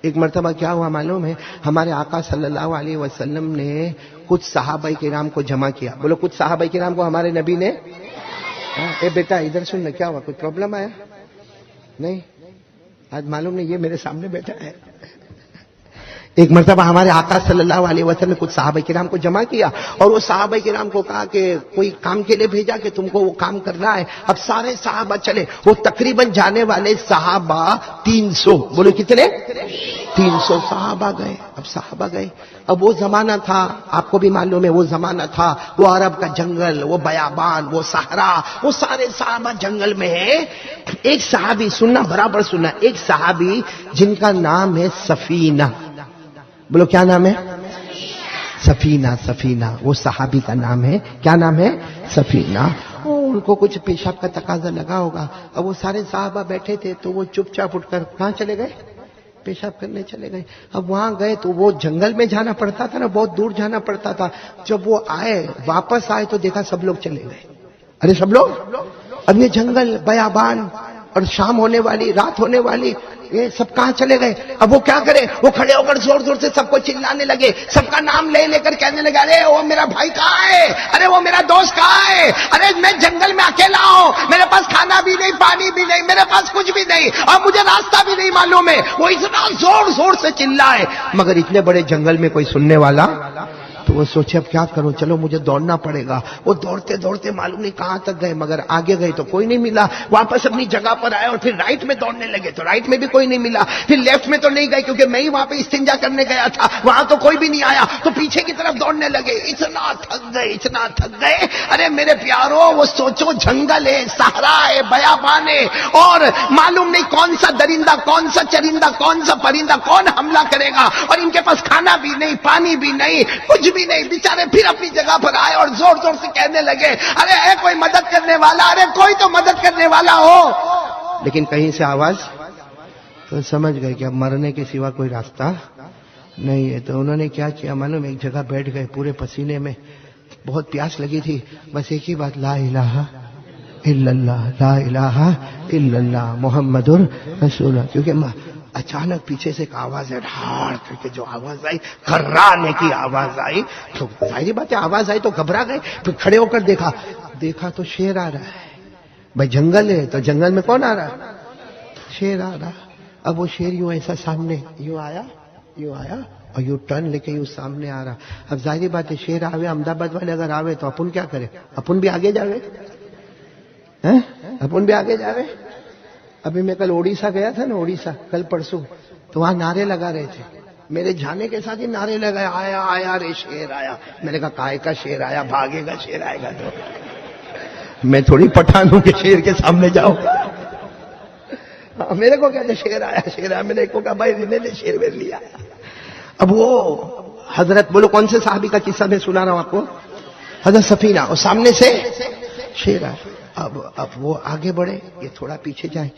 ایک مرتبہ کیا ہوا معلوم ہے؟ ہمارے آقا صلی اللہ علیہ وسلم نے کچھ صحابہ کرام کو جمع کیا. بولو کچھ صحابہ کرام کو ہمارے نبی نے. اے بیٹا ادھر سن، کیا ہوا؟ کوئی پرابلم آیا؟ نہیں، آج معلوم نہیں، یہ میرے سامنے بیٹھا ہے. ایک مرتبہ ہمارے آقا صلی اللہ علیہ وسلم نے کچھ صحابہ کرام کو جمع کیا اور وہ صحابہ کرام کو کہا کہ کوئی کام کے لیے بھیجا کہ تم کو وہ کام کرنا ہے. اب سارے صحابہ چلے. وہ تقریباً جانے والے صحابہ 300. بولو کتنے؟ 300 صحابہ گئے. اب صحابہ گئے. اب وہ زمانہ تھا، آپ کو بھی معلوم ہے وہ زمانہ تھا، وہ عرب کا جنگل، وہ بیابان، وہ صحرا، وہ سارے صحابہ جنگل میں ہیں. ایک صحابی، سننا برابر سننا، ایک صحابی جن کا نام ہے سفینہ. بولو کیا نام ہے؟ سفینہ. سفینہ وہ صحابی کا نام ہے. کیا نام ہے؟ سفینہ. ان کو کچھ پیشاب کا تقاضا لگا ہوگا. اب وہ سارے صحابہ بیٹھے تھے تو وہ چپ چاپ اٹھ کر کہاں چلے گئے؟ پیشاب کرنے چلے گئے. اب وہاں گئے تو وہ جنگل میں جانا پڑتا تھا نا، بہت دور جانا پڑتا تھا. جب وہ آئے، واپس آئے تو دیکھا سب لوگ چلے گئے. ارے سب لوگ! اب یہ جنگل، بیابان اور شام ہونے والی، رات ہونے والی، یہ سب کہاں چلے گئے؟ اب وہ کیا کرے؟ وہ کھڑے ہو کر زور زور سے سب کو چلانے لگے، سب کا نام لے لے کر کہنے لگے ارے وہ میرا بھائی کہاں ہے؟ ارے وہ میرا دوست کہاں ہے؟ ارے میں جنگل میں اکیلا ہوں، میرے پاس کھانا بھی نہیں، پانی بھی نہیں، میرے پاس کچھ بھی نہیں اور مجھے راستہ بھی نہیں معلوم ہے. وہ اتنا زور زور سے چلائے مگر اتنے بڑے جنگل میں کوئی سننے والا. تو وہ سوچے اب کیا کروں، چلو مجھے دوڑنا پڑے گا. وہ دوڑتے دوڑتے معلوم نہیں کہاں تک گئے مگر آگے گئے تو کوئی نہیں ملا. واپس اپنی جگہ پر آئے اور پھر رائٹ میں دوڑنے لگے تو رائٹ میں بھی کوئی نہیں ملا. پھر لیفٹ میں تو نہیں گئے کیونکہ میں ہی وہاں پہ استنجا کرنے گیا تھا، وہاں تو کوئی بھی نہیں آیا. تو پیچھے کی طرف دوڑنے لگے. اتنا تھک گئے، اتنا تھک گئے. ارے میرے پیارو، وہ سوچو جنگل ہے، صحرا ہے، بیابان ہے اور معلوم نہیں کون سا درندہ، کون سا چرندہ، کون سا پرندہ کون حملہ کرے گا اور ان کے پاس کھانا بھی نہیں، پانی بھی نہیں، کچھ بھی نہیں. بیچارے پھر اپنی جگہ پر آئے اور زور زور سے کہنے لگے ارے اے کوئی مدد کرنے والا، ارے کوئی تو مدد کرنے والا ہو. لیکن کہیں سے آواز. تو سمجھ گئے کہ اب مرنے کے سوا کوئی راستہ نہیں ہے. تو انہوں نے کیا کیا معلوم؟ ایک جگہ بیٹھ گئے پورے پسینے میں. بہت پیاس لگی تھی. بس ایک ہی بات، لا الہ الا اللہ، لا الہ الا اللہ محمد رسول اللہ. کیونکہ اچانک پیچھے سے ایک آواز ہے، ڈھاڑ کر کے جو آواز آئی، کرانے کی آواز آئی. تو ظاہری بات ہے آواز آئی تو گھبرا گئے. پھر کھڑے ہو کر دیکھا تو شیر آ رہا ہے. بھائی جنگل ہے تو جنگل میں کون آ رہا ہے؟ شیر آ رہا. اب وہ شیر یوں ایسا سامنے یوں آیا اور یوں ٹرن لے کے یوں سامنے آ رہا. اب ظاہری بات ہے شیر آوے، احمدآباد والے اگر آوے تو اپن کیا کرے؟ اپن بھی آگے جاوے، اپن بھی آگے جاوے. ابھی میں کل اڑیسہ گیا تھا نا، اڑیسہ کل پرسوں، تو وہاں نعرے لگا رہے تھے. میرے جانے کے ساتھ ہی نعرے لگائے، آیا آیا رے شیر آیا. میں نے کہا کائے کا شیر آیا، بھاگے گا شیر آئے گا تو میں تھوڑی پٹھان ہوں کہ شیر کے سامنے جاؤ. میرے کو کہتے شیر آیا شیر آیا. میں نے کہا بھائی رہنے دے، شیر میرے لیے آیا. اب وہ حضرت، بولو کون سے صحابی کا قصہ میں سنا رہا ہوں آپ کو؟ حضرت سفینہ. اور سامنے سے شیر آیا. اب وہ آگے بڑھے، یہ تھوڑا پیچھے جائے،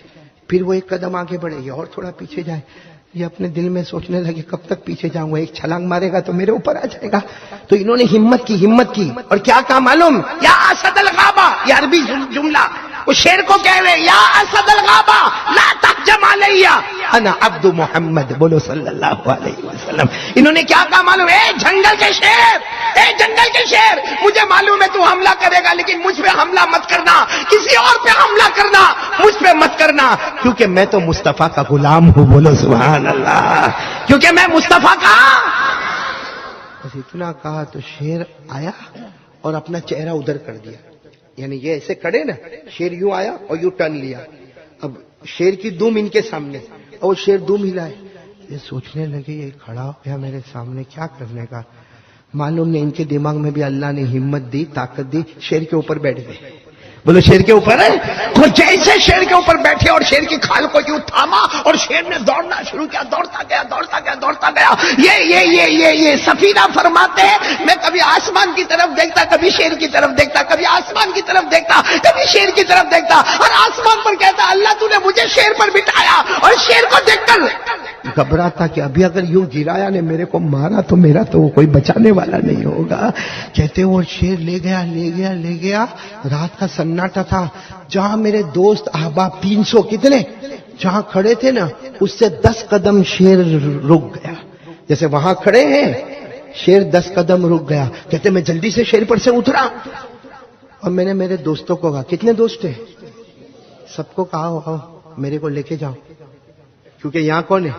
پھر وہ ایک قدم آگے بڑھے، یہ اور تھوڑا پیچھے جائے. یہ اپنے دل میں سوچنے لگے کب تک پیچھے جاؤں گا، ایک چھلانگ مارے گا تو میرے اوپر آ جائے گا. تو انہوں نے ہمت کی اور کیا کہا معلوم؟ یا اسد الغابہ، یہ عربی جملہ. وہ شیر کو کہہ رہے یا اسد الغابہ لا تهجم علی انا عبد محمد، بولو صلی اللہ علیہ وسلم. انہوں نے کیا کہا معلوم؟ اے جنگل کے شیر، اے جنگل کے شیر، مجھے معلوم ہے تو حملہ کرے گا لیکن مجھ پہ حملہ مت کرنا، کسی اور پہ حملہ کرنا، مجھ پہ مت کرنا، کیونکہ میں تو مصطفیٰ کا غلام ہوں. بولو سبحان اللہ. کیونکہ میں مصطفیٰ کا. بس اتنا کہا تو شیر آیا اور اپنا چہرہ ادھر کر دیا. یعنی یہ ایسے کھڑے نا، شیر یوں آیا اور یوں ٹرن لیا. اب شیر کی دم ان کے سامنے اور شیر دم ہلائے. یہ سوچنے لگے یہ کھڑا ہو گیا میرے سامنے، کیا کرنے کا. معلوم نہیں ان کے دماغ میں بھی اللہ نے ہمت دی، طاقت دی. شیر کے اوپر بیٹھ گئے. بولو شیر کے اوپر ہے. تو جیسے شیر کے اوپر بیٹھے اور شیر کی کھال کو یوں تھاما اور شیر نے دوڑنا شروع کیا. دوڑتا گیا. یہ سفینہ فرماتے ہیں میں کبھی آسمان کی طرف دیکھتا، کبھی شیر کی طرف دیکھتا، کبھی آسمان کی طرف دیکھتا، کبھی شیر کی طرف دیکھتا اور آسمان پر کہتا اللہ تو نے مجھے شیر پر بٹھایا. اور شیر کو دیکھ کر گھبراتا کہ ابھی اگر یوں گرایا نے میرے کو مارا تو میرا تو کوئی بچانے والا نہیں ہوگا. کہتے وہ شیر لے گیا. رات کا سناٹا تھا. جہاں میرے دوست احباب 300 کتنے جہاں کھڑے تھے نا اس سے 10 قدم شیر رک گیا. جیسے وہاں کھڑے ہیں شیر 10 قدم رک گیا. کہتے میں جلدی سے شیر پر سے اترا اور میں نے میرے دوستوں کو کہا, کتنے دوست ہیں, سب کو کہا آؤ میرے کو لے کے جاؤ, کیونکہ یہاں کون ہے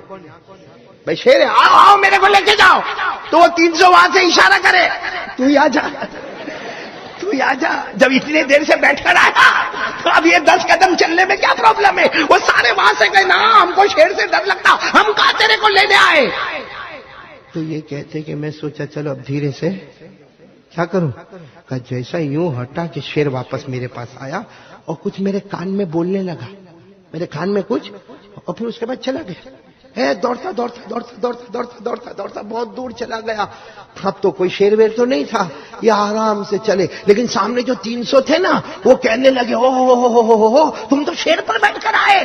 بھائی, شیر ہے, آؤ آؤ میرے کو لے کے جاؤ. تو وہ 300 وہاں سے اشارہ کرے, تو ہی آ جا, تو ہی آ جا. جب اتنی دیر سے بیٹھ کر آیا تو اب یہ 10 قدم چلنے میں کیا پرابلم ہے. وہ سارے وہاں سے گئے نا, ہم کو شیر سے ڈر لگتا, ہم کہاں تیرے کو لینے آئے. تو یہ کہتے کہ میں سوچا چلو اب دھیرے سے کیا کروں. کہ جیسا یوں ہٹا کہ شیر واپس میرے پاس آیا اور کچھ میرے کان میں بولنے لگا, میرے کان میں کچھ, اور پھر اس کے بعد چلا گیا. دوڑتا دوڑتا دوڑتا دوڑتا دوڑتا دوڑتا دوڑتا بہت دور چلا گیا. اب تو کوئی شیر ویر تو نہیں تھا, یہ آرام سے چلے. لیکن سامنے جو 300 تھے نا وہ کہنے لگے او تم تو شیر پر بیٹھ کر آئے.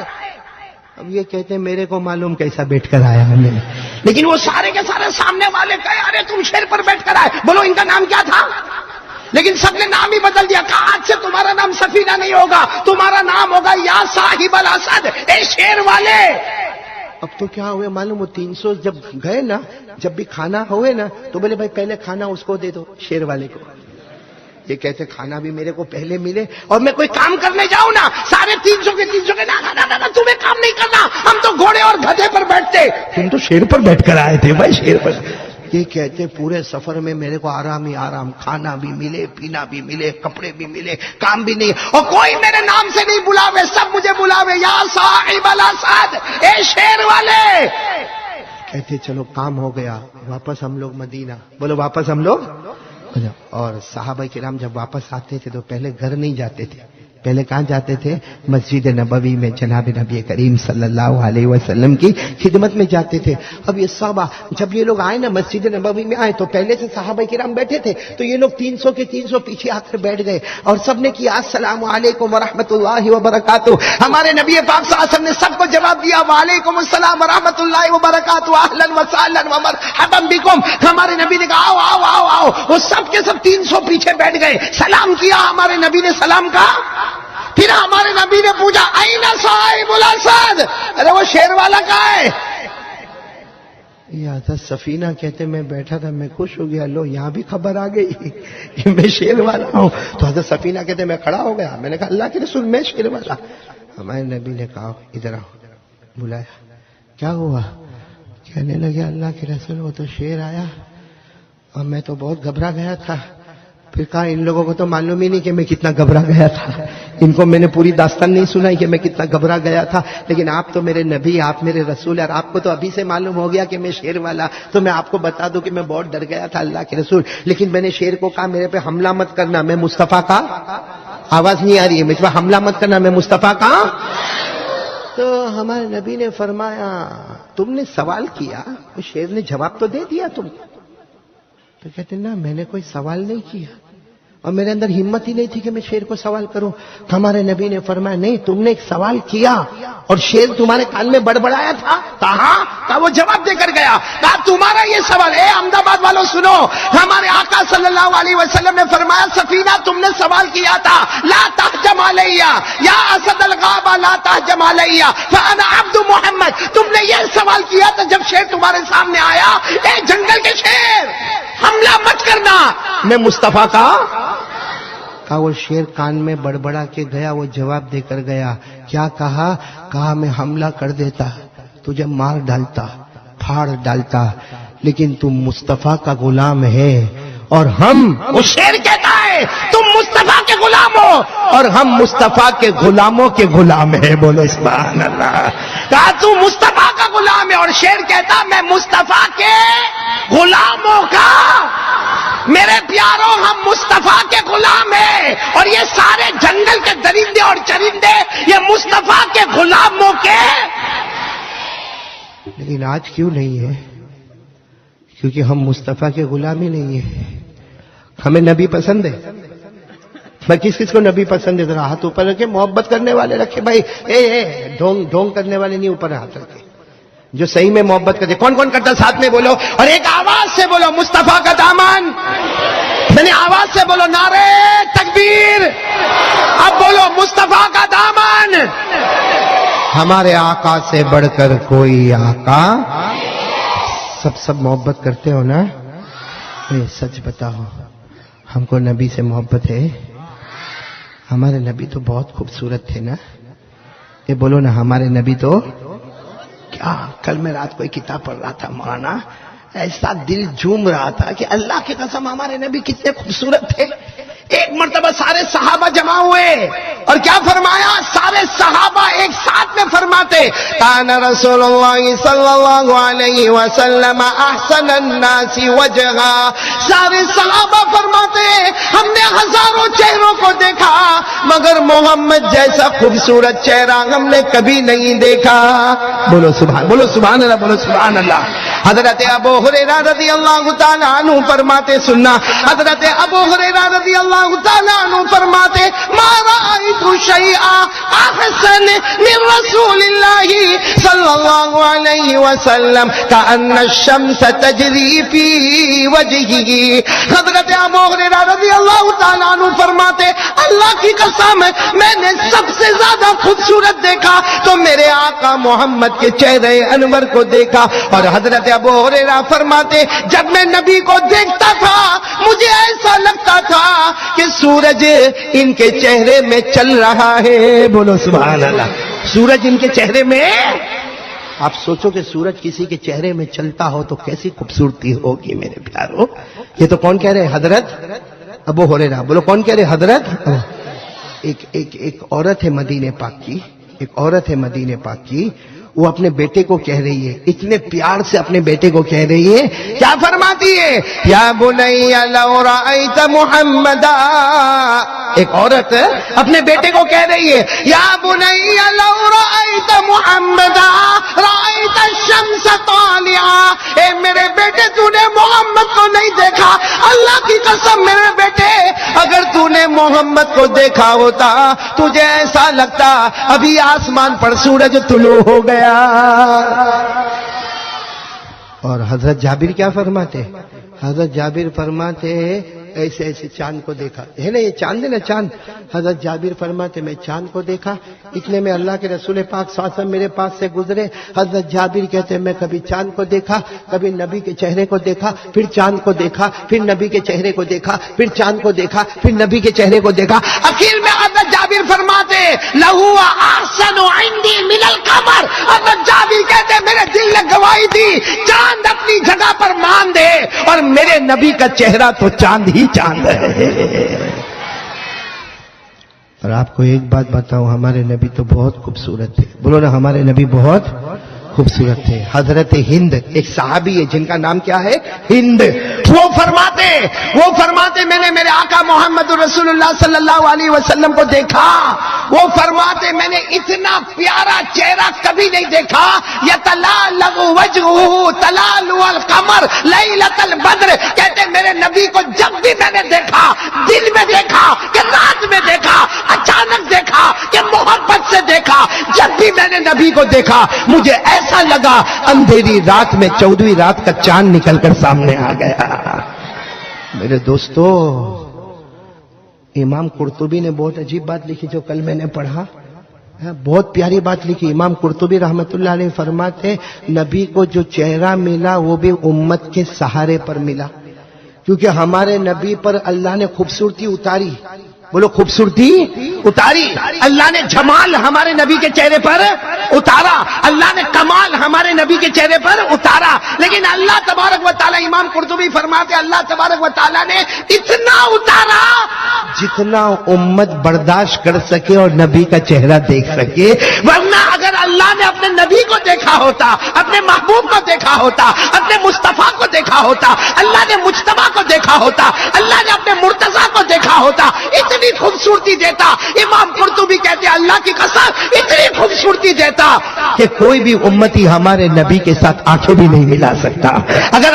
اب یہ کہتے ہیں میرے کو معلوم کیسا بیٹھ کر آیا میں نے, لیکن وہ سارے کے سارے سامنے والے کہے ارے تم شیر پر بیٹھ کر آئے. بولو ان کا نام کیا تھا. لیکن سب نے نام ہی بدل دیا. کہا آج سے تمہارا نام سفینہ نہیں ہوگا, تمہارا نام ہوگا یا صاحب الاسد, اے شیر والے. اب تو کیا ہوئے معلوم, وہ 300 جب گئے نا, جب بھی کھانا ہوئے نا تو بولے بھائی پہلے کھانا اس کو دے دو, شیر والے کو. یہ کہتے کھانا بھی میرے کو پہلے ملے اور میں کوئی کام کرنے جاؤں نا, سارے 300 کے نا تمہیں کام نہیں کرنا, ہم تو گھوڑے اور گدھے پر بیٹھتے, تم تو شیر پر بیٹھ کر آئے تھے بھائی, شیر پر. یہ کہتے پورے سفر میں میرے کو آرام ہی آرام, کھانا بھی ملے, پینا بھی ملے, کپڑے بھی ملے, کام بھی نہیں, اور کوئی میرے نام سے نہیں بلاوے, سب مجھے بلاوے یا صاحب الاسد, اے شیر والے. کہتے چلو کام ہو گیا, واپس ہم لوگ مدینہ. بولو واپس ہم لوگ. اور صحابہ کرام جب واپس آتے تھے تو پہلے گھر نہیں جاتے تھے, پہلے کہاں جاتے تھے, مسجد نبوی میں جناب نبی کریم صلی اللہ علیہ وسلم کی خدمت میں جاتے تھے. اب یہ صحابہ جب یہ لوگ آئے نا مسجد نبوی میں آئے تو پہلے سے صحابہ کرام بیٹھے تھے, تو یہ لوگ 300 کے 300 پیچھے آ کر بیٹھ گئے اور سب نے کیا السلام علیکم ورحمۃ اللہ وبرکاتہ. ہمارے نبی پاک صلی اللہ علیہ وسلم نے سب کو جواب دیا وعلیکم السلام ورحمۃ اللہ وبرکاتہ, اہلا وسہلا ومرحبا بکم. ہمارے نبی نے کہا آؤ آؤ آؤ آؤ, وہ سب کے سب 300 پیچھے بیٹھ گئے, سلام کیا, ہمارے نبی نے سلام کہا. پھر ہمارے نبی نے پوچھا این صاحب الاسد, ارے وہ شیر والا کہاں ہے. یہ حضرت سفینہ کہتے میں بیٹھا تھا, میں خوش ہو گیا, لو یہاں بھی خبر آ گئی کہ میں شیر والا ہوں. تو حضرت سفینہ کہتے میں کھڑا ہو گیا, میں نے کہا اللہ کے رسول میں شیر والا. ہمارے نبی نے کہا ادھر آؤ, بلایا, کیا ہوا. کہنے لگے اللہ کے رسول وہ تو شیر آیا اور میں تو بہت گھبرا گیا تھا. پھر کہا ان لوگوں کو تو معلوم ہی نہیں کہ میں کتنا گھبرا گیا تھا, ان کو میں نے پوری داستان نہیں سنائی کہ میں کتنا گھبرا گیا تھا, لیکن آپ تو میرے نبی, آپ میرے رسول, اور آپ کو تو ابھی سے معلوم ہو گیا کہ میں شیر والا, تو میں آپ کو بتا دوں کہ میں بہت ڈر گیا تھا اللہ کے رسول. لیکن میں نے شیر کو کہا میرے پہ حملہ مت کرنا, میں مصطفیٰ کا, آواز نہیں آ رہی ہے, مجھ پہ حملہ مت کرنا, میں مصطفیٰ کا. تو ہمارے نبی نے فرمایا تم نے سوال کیا, شیر نے جواب تو دے دیا تم. تو کہتے نا میں نے کوئی سوال نہیں کیا اور میرے اندر ہمت ہی نہیں تھی کہ میں شیر کو سوال کروں. ہمارے نبی نے فرمایا نہیں, تم نے ایک سوال کیا اور شیر تمہارے کان میں بڑبڑایا تھا. کہا وہ جواب دے کر گیا. کہا تمہارا یہ سوال ہے, احمد آباد والوں سنو, ہمارے آقا صلی اللہ علیہ وسلم نے فرمایا سفینہ تم نے سوال کیا تھا لا تہجم علیہ یا اسد الغابہ لا تہجم علیہ فانا عبد محمد. تم نے یہ سوال کیا تھا جب شیر تمہارے سامنے آیا, اے جنگل کے شیر حملہ مت کرنا, میں مصطفیٰ کا. کہا وہ شیر کان میں بڑبڑا کے گیا, وہ جواب دے کر گیا. کیا کہا؟ کہا میں حملہ کر دیتا, تجھے مار ڈالتا, پھاڑ ڈالتا, لیکن تم مصطفیٰ کا غلام ہے اور ہم, وہ شیر کہتا ہے تم مصطفیٰ کے غلام ہو اور ہم مصطفیٰ کے غلاموں کے غلام ہیں. بولو سبحان اللہ. کہا تو مصطفیٰ کا غلام ہے اور شیر کہتا میں مصطفیٰ کے غلاموں کا. میرے پیاروں ہم مصطفیٰ کے غلام ہیں اور یہ سارے جنگل کے درندے اور چرندے یہ مصطفیٰ کے غلاموں کے. لیکن آج کیوں نہیں ہے؟ کیونکہ ہم مصطفیٰ کے غلام ہی نہیں ہیں. ہمیں نبی پسند ہے. میں کس کس کو نبی پسند ہے؟ ذرا ہاتھ اوپر رکھے, محبت کرنے والے رکھے بھائی, ڈھونگ کرنے والے نہیں, اوپر ہاتھ رکھے جو صحیح میں محبت کرتے. کون کون کرتا ساتھ میں بولو اور ایک آواز سے بولو مصطفیٰ کا دامن. یعنی آواز سے بولو نعرے تکبیر. اب بولو مصطفیٰ کا دامن. ہمارے آقا سے بڑھ کر کوئی آقا. سب محبت کرتے ہو نا؟ سچ بتاؤ، ہم کو نبی سے محبت ہے؟ ہمارے نبی تو بہت خوبصورت تھے نا. یہ بولو نا، ہمارے نبی تو کیا. کل میں رات کو ایک کتاب پڑھ رہا تھا مولانا، ایسا دل جھوم رہا تھا کہ اللہ کی قسم ہمارے نبی کتنے خوبصورت تھے. ایک مرتبہ سارے صحابہ جمع ہوئے اور کیا فرمایا؟ سارے صحابہ ایک ساتھ میں فرماتے کان رسول اللہ صلی اللہ علیہ وسلم احسن الناس وجہا. سارے صحابہ فرماتے ہم نے ہزاروں چہروں کو دیکھا مگر محمد جیسا خوبصورت چہرہ ہم نے کبھی نہیں دیکھا. بولو سبحان اللہ، بولو سبحان اللہ. حضرت ابو ہریرہ رضی اللہ تعالیٰ عنہ فرماتے، سننا، حضرت ابو ہریرہ رضی اللہ تعالیٰ عنہ فرماتے ما رأیت شیئا احسن من رسول اللہ صلی اللہ علیہ وسلم کأن الشمس تجری فی وجہہ. حضرت ابو ہریرہ رضی اللہ تعالیٰ عنہ فرماتے اللہ کی قسم میں نے سب سے زیادہ خوبصورت دیکھا تو میرے آقا محمد کے چہرے انور کو دیکھا. اور حضرت ابو ہریرہ فرماتے جب میں نبی کو دیکھتا تھا مجھے ایسا لگتا تھا کہ سورج ان کے چہرے میں چل رہا ہے. بولو سبحان اللہ. سورج ان کے چہرے میں. آپ سوچو کہ سورج کسی کے چہرے میں چلتا ہو تو کیسی خوبصورتی ہوگی میرے پیارو. یہ تو کون کہہ رہے؟ حضرت ابو ہریرہ. بولو کون کہہ رہے؟ حضرت. ایک عورت ہے مدینے پاک کی، ایک عورت ہے مدینے پاک کی، وہ اپنے بیٹے کو کہہ رہی ہے، اتنے پیار سے اپنے بیٹے کو کہہ رہی ہے، کیا فرماتی ہے؟ یا بنی لو رأیت محمدا. ایک عورت اپنے بیٹے کو کہہ رہی ہے یا بنی لو رأیت محمدا رأیت الشمس طالعا. اے میرے بیٹے تو نے محمد کو نہیں دیکھا، اللہ کی قسم میرے بیٹے اگر تو نے محمد کو دیکھا ہوتا تجھے ایسا لگتا ابھی آسمان پر سورج طلوع ہو گیا. اور حضرت جابر کیا فرماتے؟ حضرت جابر فرماتے ایسے ایسے چاند کو دیکھا ہے نا، یہ چاند ہے نا، چاند. حضرت جابر فرماتے میں چاند کو دیکھا، اتنے میں اللہ کے رسول پاک صلی اللہ علیہ وسلم میرے پاس سے گزرے. حضرت جابر کہتے میں کبھی چاند کو دیکھا، کبھی نبی کے چہرے کو دیکھا، پھر چاند کو دیکھا، پھر نبی کے چہرے کو دیکھا، پھر چاند کو دیکھا، پھر نبی کے چہرے کو دیکھا. اخیر میں حضرت جابر فرماتے لہو احسن عندی من القمر. حضرت جابر کہتے میرے دل نے گواہی دی چاند اپنی جگہ پر مان دے اور میرے نبی کا چہرہ تو چاند ہی چاند ہے. اور آپ کو ایک بات بتاؤں، ہمارے نبی تو بہت خوبصورت تھے. بولو نا، ہمارے نبی بہت خوبصورت تھے. حضرت ہند ایک صحابی ہے جن کا نام کیا ہے؟ ہند. وہ فرماتے میں نے میرے آقا محمد رسول اللہ صلی اللہ علیہ وسلم کو دیکھا. وہ فرماتے میں نے اتنا پیارا چہرہ کبھی نہیں دیکھا. یتلالو وجہہ تلالو القمر لیلۃ البدر. کہتے میرے نبی کو جب بھی میں نے دیکھا، دل میں دیکھا کہ رات میں دیکھا، اچانک دیکھا کہ محبت سے دیکھا، جب بھی میں نے نبی کو دیکھا مجھے ایسا لگا اندھیری رات میں 14ویں رات کا چاند نکل کر سامنے آ گیا. میرے دوستو، امام قرطبی نے بہت عجیب بات لکھی جو کل میں نے پڑھا، بہت پیاری بات لکھی. امام قرطبی رحمت اللہ علیہ فرماتے نبی کو جو چہرہ ملا وہ بھی امت کے سہارے پر ملا، کیونکہ ہمارے نبی پر اللہ نے خوبصورتی اتاری. بولو خوبصورتی اتاری. اللہ نے جمال ہمارے نبی کے چہرے پر اتارا، اللہ نے کمال ہمارے نبی کے چہرے پر اتارا. لیکن اللہ تبارک و تعالی، امام قرطبی فرماتے اللہ تبارک و تعالی نے اتنا اتارا جتنا امت برداشت کر سکے اور نبی کا چہرہ دیکھ سکے. ورنہ اگر اللہ نے اپنے نبی کو دیکھا ہوتا، اپنے محبوب کو دیکھا ہوتا، اپنے مصطفیٰ کو دیکھا ہوتا، اللہ نے مجتبیٰ کو دیکھا ہوتا، اللہ نے اپنے مرتضیٰ کو دیکھا ہوتا، اتنی خوبصورتی دیتا. امام قرطبی کہتے اللہ کی قسم اتنی خوبصورتی دیتا کہ کوئی بھی امتی ہمارے نبی کے ساتھ آنکھیں بھی نہیں ملا سکتا. اگر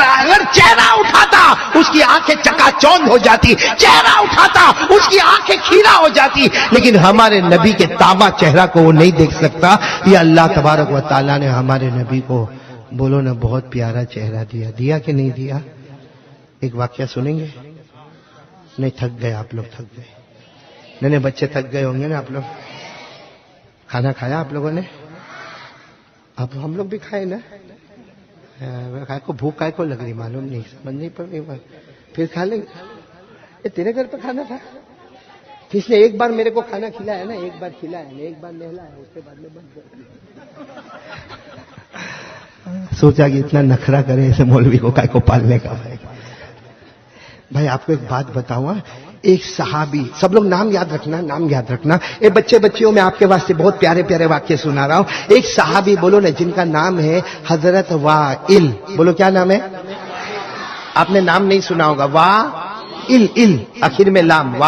چہرہ اٹھاتا اس کی آنکھیں چکا چوند ہو جاتی، چہرہ اٹھاتا اس کی آنکھیں کھیرا ہو جاتی، لیکن ہمارے نبی کے تابع چہرہ کو وہ نہیں دیکھ سکتا. یہ اللہ تبارک و تعالیٰ نے ہمارے نبی کو، بولو نا، بہت پیارا چہرہ دیا کہ نہیں دیا؟ ایک واقعہ سنیں گے؟ نہیں تھک گئے آپ لوگ؟ تھک گئے نہیں، بچے تھک گئے ہوں گے نا آپ لوگ. کھانا کھایا آپ لوگوں نے؟ اب ہم لوگ بھی کھائے نا, کھائے کو بھوک کھائے کو لگ رہی معلوم نہیں, سمجھ نہیں پڑ رہی, پھر کھا لیں. یہ تیرے گھر پہ کھانا تھا, اس نے ایک بار میرے کو کھانا کھلایا نا, ایک بار کھلایا نا, ایک بار نہلایا, اس کے بعد میں بند کر دیا. سوچا کہ اتنا نخرا کرے ایسے مولوی کو کائے کو پالنے کا. بھائی آپ کو ایک بات بتاؤں, ایک صحابی, سب لوگ نام یاد رکھنا, نام یاد رکھنا. اے بچے بچیوں, میں آپ کے واسطے بہت پیارے پیارے واقعے سنا رہا ہوں. ایک صحابی بولو نا جن کا نام ہے حضرت وائل. بولو کیا نام ہے؟ آپ نے نام نہیں سنا ہوگا. وائل, آخر میں لام.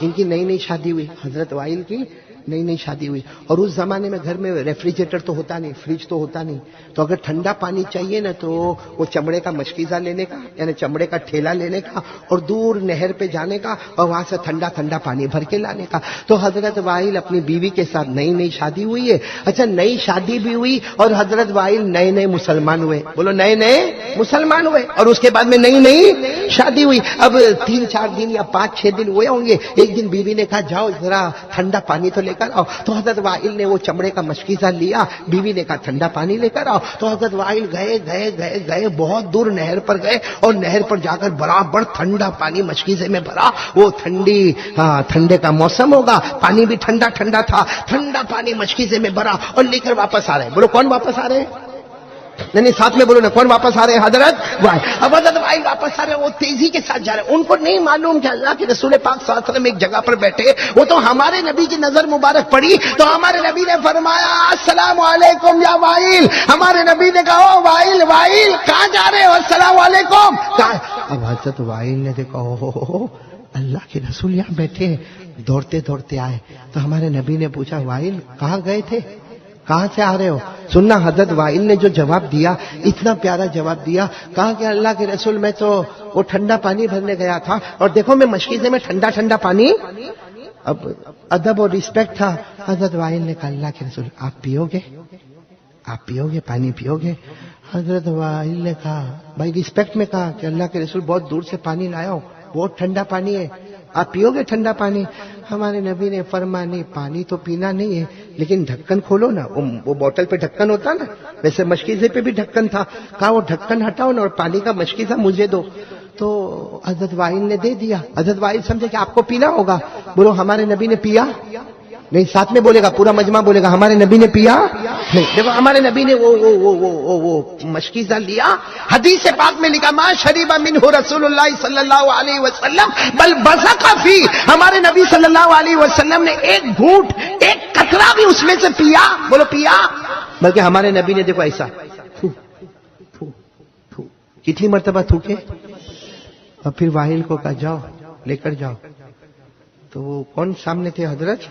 ان کی نئی نئی شادی ہوئی, حضرت وائل کی نئی نئی شادی ہوئی. اور اس زمانے میں گھر میں ریفریجریٹر تو ہوتا نہیں, فریج تو ہوتا نہیں, تو اگر ٹھنڈا پانی چاہیے نا تو وہ چمڑے کا مشکیزہ لینے کا, یعنی چمڑے کا ٹھیلا لینے کا, اور دور نہر پہ جانے کا, اور وہاں سے ٹھنڈا ٹھنڈا پانی بھر کے لانے کا. تو حضرت وائل اپنی بیوی کے ساتھ نئی نئی شادی ہوئی ہے. اچھا, نئی شادی بھی ہوئی اور حضرت وائل نئے نئے مسلمان ہوئے. بولو نئے نئے مسلمان ہوئے, اور اس کے بعد میں نئی نئی شادی ہوئی. اب 3-4 دن یا 5-6 دن ہوئے ہوں گے. ایک دن بیوی نے کہا جاؤ ذرا ٹھنڈا پانی تو لے کر آؤ. تو حضرت وائل نے وہ چمڑے کا مشکیزہ لیا, بیوی نے کہا ٹھنڈا پانی لے کر آؤ. تو حضرت وائل گئے بہت دور نہر پر گئے, اور نہر پر جا کر برابر ٹھنڈا پانی مشکیزے میں بھرا. وہ ٹھنڈے کا موسم ہوگا, پانی بھی ٹھنڈا ٹھنڈا تھا. ٹھنڈا پانی مشکیزے میں بھرا اور لے کر واپس آ رہے. بولو کون واپس آ رہے؟ نہیں ساتھ میں بولو نا, کون واپس آ رہے ہیں؟ حضرت وائل. اب حضرت وائل واپس آ رہے, وہ تیزی کے ساتھ جا رہے. ان کو نہیں معلوم کہ اللہ کے رسول پاک صلی اللہ علیہ وسلم ایک جگہ پر بیٹھے. وہ تو ہمارے نبی کی نظر مبارک پڑی, تو ہمارے نبی نے فرمایا السلام علیکم یا وائل. ہمارے نبی نے کہا او وائل, وائل کہاں جا رہے ہو؟ السلام علیکم. اب حضرت وائل نے دیکھا او اللہ کے رسول یہاں بیٹھے, دوڑتے دوڑتے آئے. تو ہمارے نبی نے پوچھا وائل کہاں گئے تھے, کہاں سے آ رہے ہو؟ سننا حضرت وائل نے جو جواب دیا, اتنا پیارا جواب دیا. کہا کہ اللہ کے رسول میں تو وہ ٹھنڈا پانی بھرنے گیا تھا, اور دیکھو میں مشکیزے میں ٹھنڈا ٹھنڈا پانی. اب ادب اور رسپیکٹ تھا. حضرت وائل نے کہا اللہ کے رسول آپ پیو گے, آپ پیو گے, پانی پیو گے؟ حضرت وائل نے کہا بھائی رسپیکٹ میں کہا کہ اللہ کے رسول بہت دور سے پانی لایا ہوں, بہت ٹھنڈا پانی ہے, آپ پیو گے ٹھنڈا پانی؟ ہمارے نبی نے فرمایا نہیں, پانی تو پینا نہیں ہے, لیکن ڈھکن کھولو نا. وہ بوتل پہ ڈھکن ہوتا نا, ویسے مشکیزے پہ بھی ڈھکن تھا. کہا وہ ڈھکن ہٹاؤ نا اور پانی کا مشکیزہ مجھے دو. تو حضرت وائل نے دے دیا. حضرت وائل سمجھے کہ آپ کو پینا ہوگا. بولو ہمارے نبی نے پیا نہیں, ساتھ میں بولے گا, پورا مجمع بولے گا ہمارے نبی نے پیا نہیں. دیکھو ہمارے نبی نے وہ مشکیزہ لیا. حدیث پاک میں لکھا ما شریب منہ رسول اللہ صلی اللہ علیہ وسلم بل بزق فی. ہمارے نبی صلی اللہ علیہ وسلم نے ایک گھونٹ, ایک قطرہ بھی اس میں سے پیا. بولو پیا. بلکہ ہمارے نبی نے دیکھو ایسا کتنی مرتبہ تھوکے, اور پھر واحل کو کہا جاؤ لے کر جاؤ. تو وہ کون سامنے تھے؟ حضرت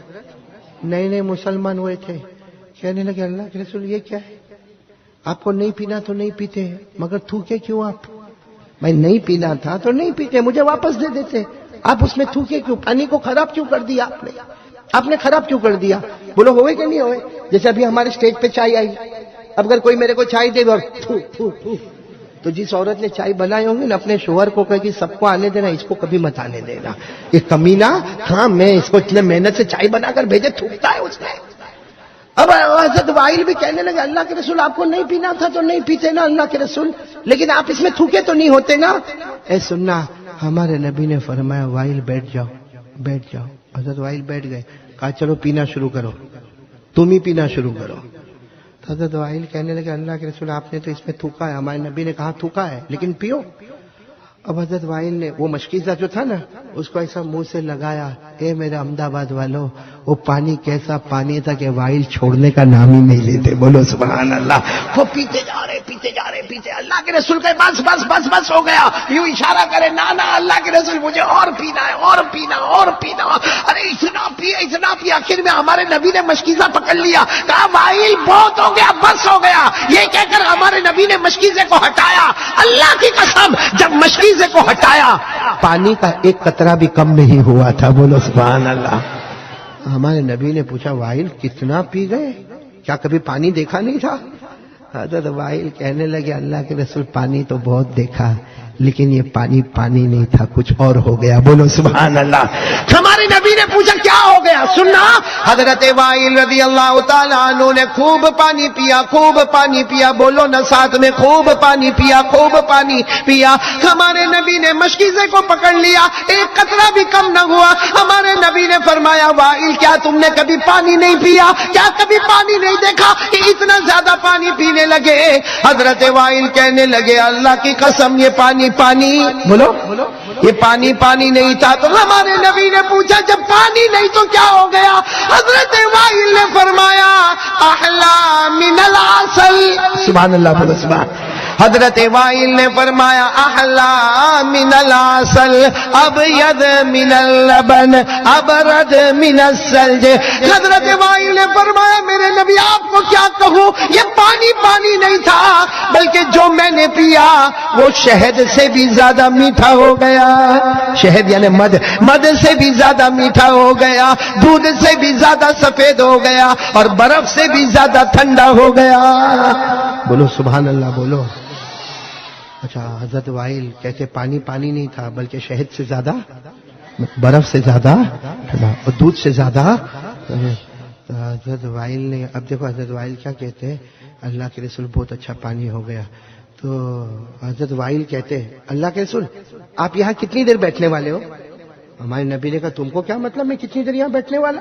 نئے نئے مسلمان ہوئے تھے. کہنے لگے اللہ کے رسول یہ کیا ہے, آپ کو نہیں پینا تو نہیں پیتے, مگر تھوکے کیوں آپ؟ میں نہیں پینا تھا تو نہیں پیتے, مجھے واپس دے دیتے, آپ اس میں تھوکے کیوں؟ پانی کو خراب کیوں کر دیا آپ نے خراب کیوں کر دیا؟ بولو ہوئے کہ نہیں ہوئے؟ جیسے ابھی ہمارے اسٹیج پہ چائے آئی, اب اگر کوئی میرے کو چائے دے اور تو جس عورت نے چائے بنائی ہوں گی نا, اپنے شوہر کو کہے کہ سب کو آنے دینا, اس کو کبھی مت آنے دینا, یہ کمینہ. ہاں میں اس کو اتنے محنت سے چائے بنا کر بھیجے, تھوکتا ہے اس میں. اب حضرت وائل بھی کہنے لگے اللہ کے رسول آپ کو نہیں پینا تھا تو نہیں پیتے نا اللہ کے رسول, لیکن آپ اس میں تھوکے تو نہیں ہوتے نا. اے سننا, ہمارے نبی نے فرمایا وائل بیٹھ جاؤ, بیٹھ جاؤ. حضرت وائل بیٹھ گئے. کہا چلو پینا شروع کرو, تم ہی پینا شروع کرو. حضرت وائل کہنے لگے اللہ کے رسول آپ نے تو اس میں تھوکا ہے. ہمارے نبی نے کہا تھوکا ہے لیکن پیو. اب حضرت وائل نے وہ مشکیزہ جو تھا نا اس کو ایسا منہ سے لگایا. اے میرے احمد آباد والوں, وہ پانی کیسا پانی تھا کہ وائل چھوڑنے کا نام ہی نہیں لیتے. بولو سبحان اللہ. وہ پیتے جا رہے, پیتے جا رہے, پیتے. اللہ کے رسول کہ بس بس بس بس ہو گیا. یوں اشارہ کرے نا نا اللہ کے رسول مجھے اور پینا ہے, اور پینا, اور پینا. ارے اتنا پیا, اتنا پیا. آخر میں ہمارے نبی نے مشکیزہ پکڑ لیا. کہا وائل بہت ہو گیا, بس ہو گیا. یہ کہہ کر ہمارے نبی نے مشکیزے کو ہٹایا. اللہ کی قسم جب مشکیزے کو ہٹایا پانی کا ایک قطرہ بھی کم نہیں ہوا تھا. بولو سبحان اللہ. ہمارے نبی نے پوچھا وائل کتنا پی گئے, کیا کبھی پانی دیکھا نہیں تھا؟ حضرت وائل کہنے لگے اللہ کے رسول پانی تو بہت دیکھا, لیکن یہ پانی پانی نہیں تھا، کچھ اور ہو گیا. بولو سبحان اللہ. ہمارے نبی نے پوچھا کیا ہو گیا؟ سننا، حضرت وائل رضی اللہ تعالیٰ عنہ نے خوب پانی پیا، خوب پانی پیا. بولو نا ساتھ میں، خوب پانی پیا، خوب پانی پیا. ہمارے نبی نے مشکیزے کو پکڑ لیا، ایک قطرہ بھی کم نہ ہوا. ہمارے نبی نے فرمایا وائل کیا تم نے کبھی پانی نہیں پیا؟ کیا کبھی پانی نہیں دیکھا کہ اتنا زیادہ پانی پینے لگے؟ حضرت وائل کہنے لگے اللہ کی قسم یہ پانی بولو یہ پانی پانی نہیں تھا. تو ہمارے نبی نے پوچھا جب پانی نہیں تو کیا ہو گیا؟ حضرت وائل نے فرمایا احلا من العسل. سبحان اللہ، بولو سبحان. حضرت وائل نے فرمایا احلا من العسل ابید من اللبن ابرد من الثلج. حضرت وائل نے فرمایا میرے نبی آپ کو کیا کہوں، یہ پانی پانی نہیں تھا بلکہ جو میں نے پیا وہ شہد سے بھی زیادہ میٹھا ہو گیا. شہد یعنی مد سے بھی زیادہ میٹھا ہو گیا، دودھ سے بھی زیادہ سفید ہو گیا اور برف سے بھی زیادہ ٹھنڈا ہو گیا. بولو سبحان اللہ. بولو. اچھا حضرت وائل کہتے پانی پانی نہیں تھا بلکہ شہد سے زیادہ، برف سے زیادہ اور دودھ سے زیادہ. حضرت وائل نے، اب دیکھو حضرت وائل کیا کہتے ہیں، اللہ کے رسول بہت اچھا پانی ہو گیا. تو حضرت وائل کہتے ہیں اللہ کے رسول آپ یہاں کتنی دیر بیٹھنے والے ہو؟ ہمارے نبی نے کہا تم کو کیا مطلب میں کتنی دیر یہاں بیٹھنے والا؟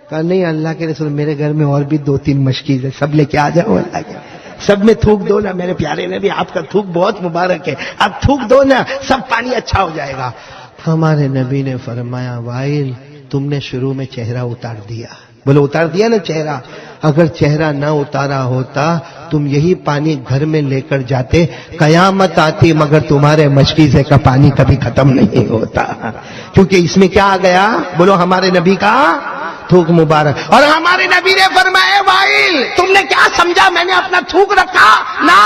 کہا نہیں اللہ کے رسول میرے گھر میں اور بھی 2-3 مشکیز ہے، سب لے کے آ جاؤ. اللہ کے سب میں تھوک دو نا میرے پیارے نبی، آپ کا تھوک بہت مبارک ہے، اب تھوک دو نا سب پانی اچھا ہو جائے گا. ہمارے نبی نے فرمایا وائل تم نے شروع میں چہرہ اتار دیا. بولو اتار دیا نا چہرہ. اگر چہرہ نہ اتارا ہوتا تم یہی پانی گھر میں لے کر جاتے، قیامت آتی مگر تمہارے مشکیزے کا پانی کبھی ختم نہیں ہوتا. کیونکہ اس میں کیا آ گیا؟ بولو ہمارے نبی کا تھوک مبارک. اور ہمارے نبی نے فرمایا وائل تم نے کیا سمجھا میں نے اپنا تھوک رکھا؟ نہ،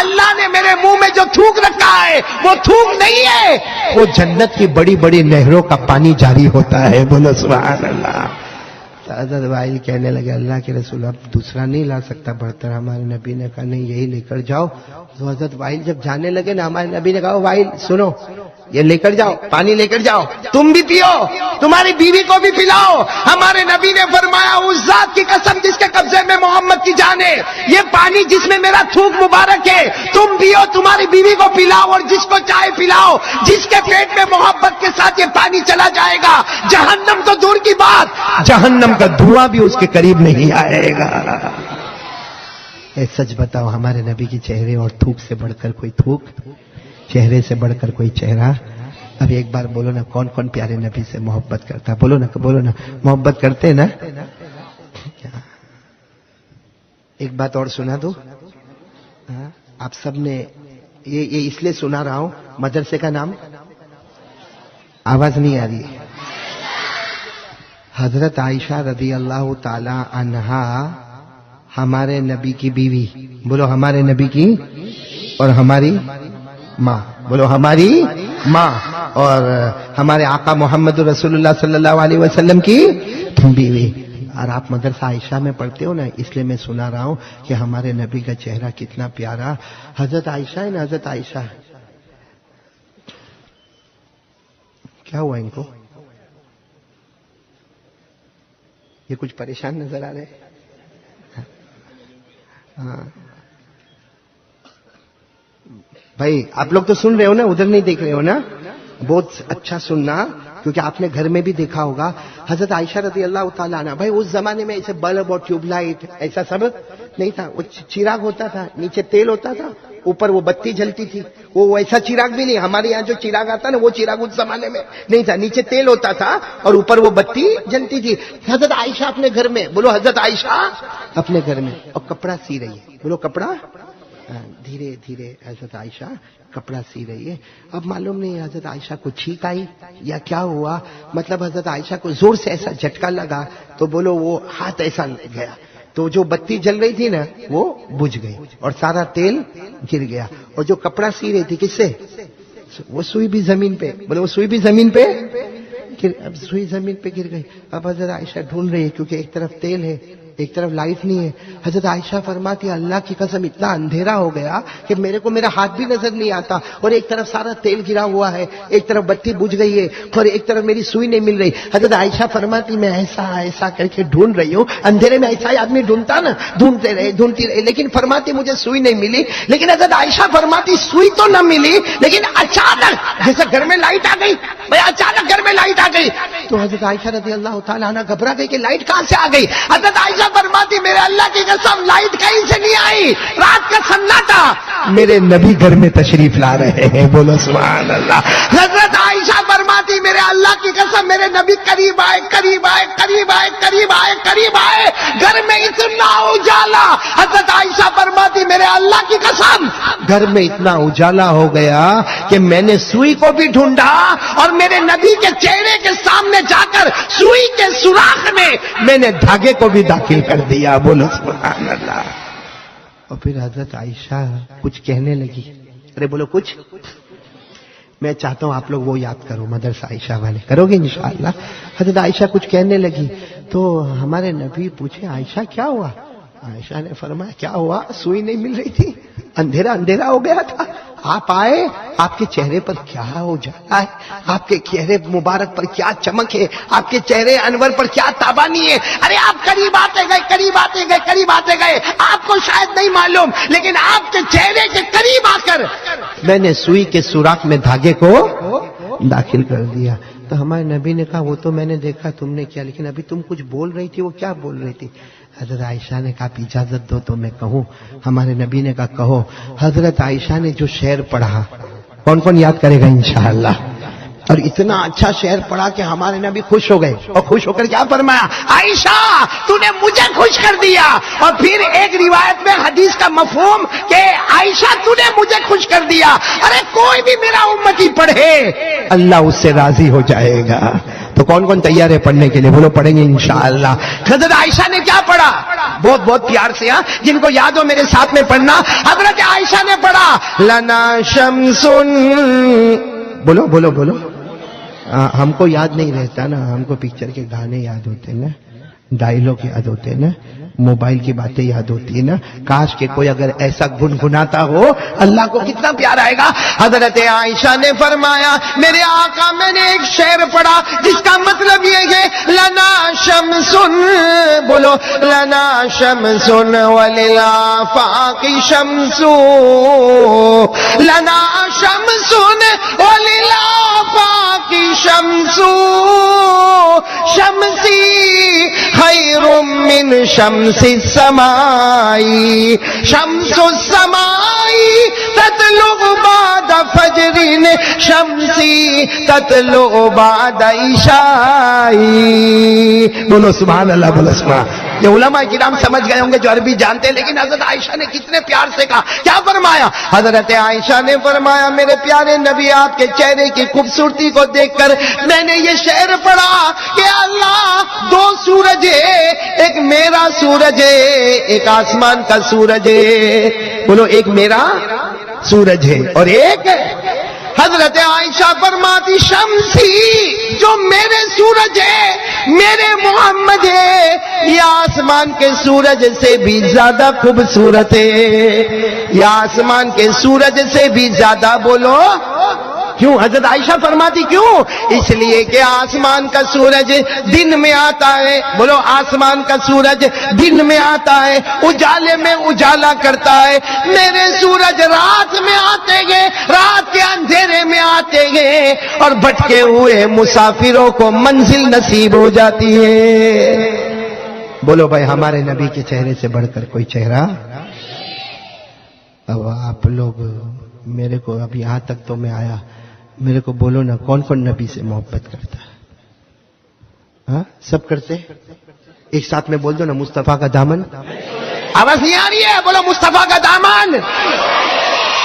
اللہ نے میرے منہ میں جو تھوک رکھا ہے وہ تھوک نہیں ہے، وہ جنت کی بڑی بڑی نہروں کا پانی جاری ہوتا ہے. بولو سبحان اللہ. حضرت وائل کہنے لگے اللہ کے رسول اب دوسرا نہیں لا سکتا برتن. ہمارے نبی نے کہا نہیں یہی لے کر جاؤ. تو حضرت وائل جب جانے لگے نا ہمارے نبی نے کہا وائل سنو یہ لے کر جاؤ، پانی لے کر جاؤ، تم بھی پیو، تمہاری بیوی کو بھی پلاؤ. ہمارے نبی نے فرمایا اس ذات کی قسم جس کے قبضے میں محمد کی جان ہے، یہ پانی جس میں میرا تھوک مبارک ہے تم پیو، تمہاری بیوی کو پلاؤ اور جس کو چائے پلاؤ. جس کے پیٹ میں محبت کے ساتھ یہ پانی چلا جائے گا جہنم تو دور کی بات، جہنم کا دھواں بھی اس کے قریب نہیں آئے گا. اے سچ بتاؤ ہمارے نبی کی چہرے اور تھوک سے بڑھ کر کوئی تھوک، چہرے سے بڑھ کر کوئی چہرہ؟ اب ایک بار بولو نا کون کون پیارے نبی سے محبت کرتا؟ بولو نا محبت کرتے نا. ایک بات اور سنا دو، آپ سب نے یہ اس لیے سنا رہا ہوں، مدرسے کا نام آواز نہیں آ رہی ہے. حضرت عائشہ رضی اللہ تعالی عنہا ہمارے نبی کی بیوی، بولو ہمارے نبی کی، اور ہماری ماں، بولو ہماری ماں، اور ہمارے آقا محمد رسول اللہ صلی اللہ علیہ وسلم کی بیوی. اور آپ مدرسہ عائشہ میں پڑھتے ہو نا، اس لیے میں سنا رہا ہوں کہ ہمارے نبی کا چہرہ کتنا پیارا. حضرت عائشہ ہے نا، حضرت عائشہ کیا ہوا ان کو؟ یہ کچھ پریشان نظر آ رہے ہیں. ہاں بھائی آپ لوگ تو سن رہے ہو نا، ادھر نہیں دیکھ رہے ہو نا. بہت اچھا سننا کیونکہ آپ نے گھر میں بھی دیکھا ہوگا. حضرت عائشہ رضی اللہ تعالیٰ عنہ، بھائی اس زمانے میں ایسے بلب اور ٹیوب لائٹ ایسا سب نہیں تھا. وہ چراغ ہوتا تھا، نیچے تیل ہوتا تھا، اوپر وہ بتی جلتی تھی. وہ ایسا چراغ بھی نہیں، ہمارے یہاں جو چراغ آتا نا وہ چراغ اس زمانے میں نہیں تھا. نیچے تیل ہوتا تھا اور اوپر وہ بتی جلتی تھی. حضرت عائشہ اپنے گھر میں، بولو حضرت عائشہ اپنے گھر میں، اور کپڑا سی رہی ہے. بولو کپڑا، دھیرے دھیرے حضرت عائشہ کپڑا سی رہی ہے. اب معلوم نہیں حضرت عائشہ کو چھینک آئی یا کیا ہوا، مطلب حضرت عائشہ کو زور سے ایسا جھٹکا لگا تو بولو وہ ہاتھ ایسا گیا تو جو بتی جل رہی تھی نا وہ بجھ گئی اور سارا تیل گر گیا. اور جو کپڑا سی رہی تھی کس سے، وہ سوئی بھی زمین پہ، بولو وہ سوئی بھی زمین پہ، اب سوئی زمین پہ گر گئی. اب حضرت عائشہ ڈھونڈ رہی ہے کیونکہ ایک طرف تیل ہے ایک طرف لائٹ نہیں ہے. حضرت عائشہ فرماتی ہے اللہ کی قسم اتنا اندھیرا ہو گیا کہ میرے کو میرا ہاتھ بھی نظر نہیں آتا, اور ایک طرف سارا تیل گرا ہوا ہے, ایک طرف بتی بجھ گئی ہے, اور ایک طرف میری سوئی نہیں مل رہی. حضرت عائشہ فرماتی میں ایسا ایسا کر کے ڈھونڈ رہی ہوں. اندھیرے میں ایسا ہی آدمی ڈھونڈتا نا, ڈھونڈتی رہے, لیکن فرماتی مجھے سوئی نہیں ملی. لیکن حضرت عائشہ فرماتی سوئی تو نہ ملی, لیکن اچانک جیسے گھر میں لائٹ آ گئی, بھائی اچانک گھر میں لائٹ آ گئی. تو حضرت عائشہ رضی اللہ تعالیٰ عنہ گھبرا گئی کہ لائٹ کہاں سے آ گئی. حضرت عائشہ فرماتی میرے اللہ کی قسم لائٹ کہیں سے نہیں آئی, رات کا سناٹا, میرے نبی گھر میں تشریف لا رہے ہیں. بولو سبحان اللہ. حضرت عائشہ فرماتی میرے اللہ کی قسم میرے نبی قریب آئے, قریب آئے, قریب آئے, قریب آئے, قریب آئے, گھر میں اتنا اجالا. حضرت عائشہ فرماتی میرے اللہ کی قسم گھر میں اتنا اجالا ہو گیا کہ میں نے سوئی کو بھی ڈھونڈا, اور میرے نبی کے چہرے کے سامنے جا کر سوئی کے سوراخ میں نے دھاگے کو بھی داخل کر دیا. بولو سبحان اللہ. اور پھر حضرت عائشہ کچھ کہنے لگی. ارے بولو کچھ. میں چاہتا ہوں آپ لوگ وہ یاد کرو, مدرسہ عائشہ والے کرو گے انشاءاللہ. حضرت عائشہ کچھ کہنے لگی تو ہمارے نبی پوچھے عائشہ کیا ہوا. عائشہ نے فرمایا کیا ہوا, سوئی نہیں مل رہی تھی, اندھیرا اندھیرا ہو گیا تھا, آپ آئے, آپ کے چہرے پر کیا اجالا ہے, آپ کے چہرے مبارک پر کیا چمک ہے, آپ کے چہرے انور پر کیا تابانی ہے. ارے آپ قریب آتے گئے, قریب آتے گئے, قریب آتے گئے, آپ کو شاید نہیں معلوم, لیکن آپ کے چہرے کے قریب آ کر میں نے سوئی کے سوراخ میں دھاگے کو داخل کر دیا. تو ہمارے نبی نے کہا وہ تو میں نے دیکھا تم نے کیا, لیکن ابھی تم کچھ بول رہی تھی, وہ کیا بول رہی تھی. حضرت عائشہ نے کہا اجازت دو تو میں کہوں. ہمارے نبی نے کہا کہو. حضرت عائشہ نے جو شعر پڑھا, کون کون یاد کرے گا انشاءاللہ, اور اتنا اچھا شعر پڑھا کہ ہمارے نبی خوش ہو گئے, اور خوش ہو کر کیا فرمایا, عائشہ تو نے مجھے خوش کر دیا. اور پھر ایک روایت میں حدیث کا مفہوم کہ عائشہ تو نے مجھے خوش کر دیا, ارے کوئی بھی میرا امتی پڑھے اللہ اس سے راضی ہو جائے گا. تو کون کون تیار ہے پڑھنے کے لیے, بولو پڑھیں گے انشاءاللہ. حضرت عائشہ نے کیا پڑھا, بہت بہت پیار سے, جن کو یاد ہو میرے ساتھ میں پڑھنا. حضرت عائشہ نے پڑھا لنا شمسن, بولو بولو بولو. ہم کو یاد نہیں رہتا نا, ہم کو پکچر کے گانے یاد ہوتے نا, ڈائلاگ یاد ہوتے نا, موبائل کی باتیں یاد ہوتی ہے نا. کاش کہ کوئی اگر ایسا گنگناتا ہو, اللہ کو کتنا پیار آئے گا. حضرت عائشہ نے فرمایا میرے آقا میں نے ایک شعر پڑھا جس کا مطلب یہ ہے لنا شمسن, بولو لنا شمسن وللآفاق شمسو, لنا شمسن وللآفاق شمسو, شمسی خیر من شمس السماء, شمس السماء تطلع بعد فجر, شمسی تطلع بعد عشاء. بولو سبحان اللہ, بولو سبحان. یہ علماء کرام سمجھ گئے ہوں گے جو عربی جانتے ہیں, لیکن حضرت عائشہ نے کتنے پیار سے کہا, کیا فرمایا. حضرت عائشہ نے فرمایا میرے پیارے نبی آپ کے چہرے کی خوبصورتی کو دیکھ کر میں نے یہ شعر پڑھا کہ اللہ دو سورج ہے, ایک میرا سورج ہے, ایک آسمان کا سورج ہے. بولو ایک میرا سورج ہے اور ایک. حضرت عائشہ فرماتی شمسی جو میرے سورج ہے, میرے محمد ہے, یہ آسمان کے سورج سے بھی زیادہ خوبصورت ہے, یہ آسمان کے سورج سے بھی زیادہ. بولو کیوں. حضرت عائشہ فرماتی کیوں, اس لیے کہ آسمان کا سورج دن میں آتا ہے, بولو آسمان کا سورج دن میں آتا ہے, اجالے میں اجالا کرتا ہے. میرے سورج رات میں آتے گئے, رات کے اندھیرے میں آتے گئے, اور بھٹکے ہوئے مسافروں کو منزل نصیب ہو جاتی ہے. بولو بھائی ہمارے نبی کے چہرے سے بڑھ کر کوئی چہرہ. اب آپ لوگ میرے کو اب یہاں تک تو میں آیا, میرے کو بولو نا کون کون نبی سے محبت کرتا ہے. ہاں سب کرتے, ایک ساتھ میں بول دو نا مصطفیٰ کا دامن. آواز نہیں آ رہی ہے, بولو مصطفیٰ کا دامن.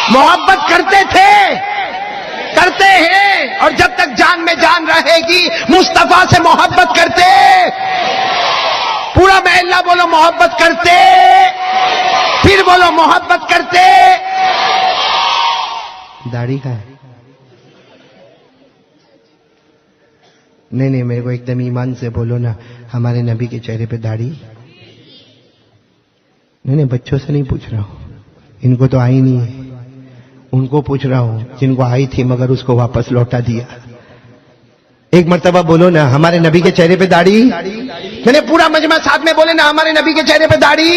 محبت کرتے تھے, کرتے ہیں, اور جب تک جان میں جان رہے گی مصطفیٰ سے محبت کرتے. پورا محلہ بولو محبت کرتے, پھر بولو محبت کرتے. داڑھی کا ہے نہیں, میرے کو ایک دم ایمان سے بولو نا ہمارے نبی کے چہرے پہ داڑھی. نہیں بچوں سے نہیں پوچھ رہا ہوں، ان کو تو آئی نہیں ہے، ان کو پوچھ رہا ہوں جن کو آئی تھی مگر اس کو واپس لوٹا دیا۔ ایک مرتبہ بولو نا ہمارے نبی کے چہرے پہ داڑھی، میں نے پورا مجمع ساتھ میں بولے نا ہمارے نبی کے چہرے پہ داڑھی،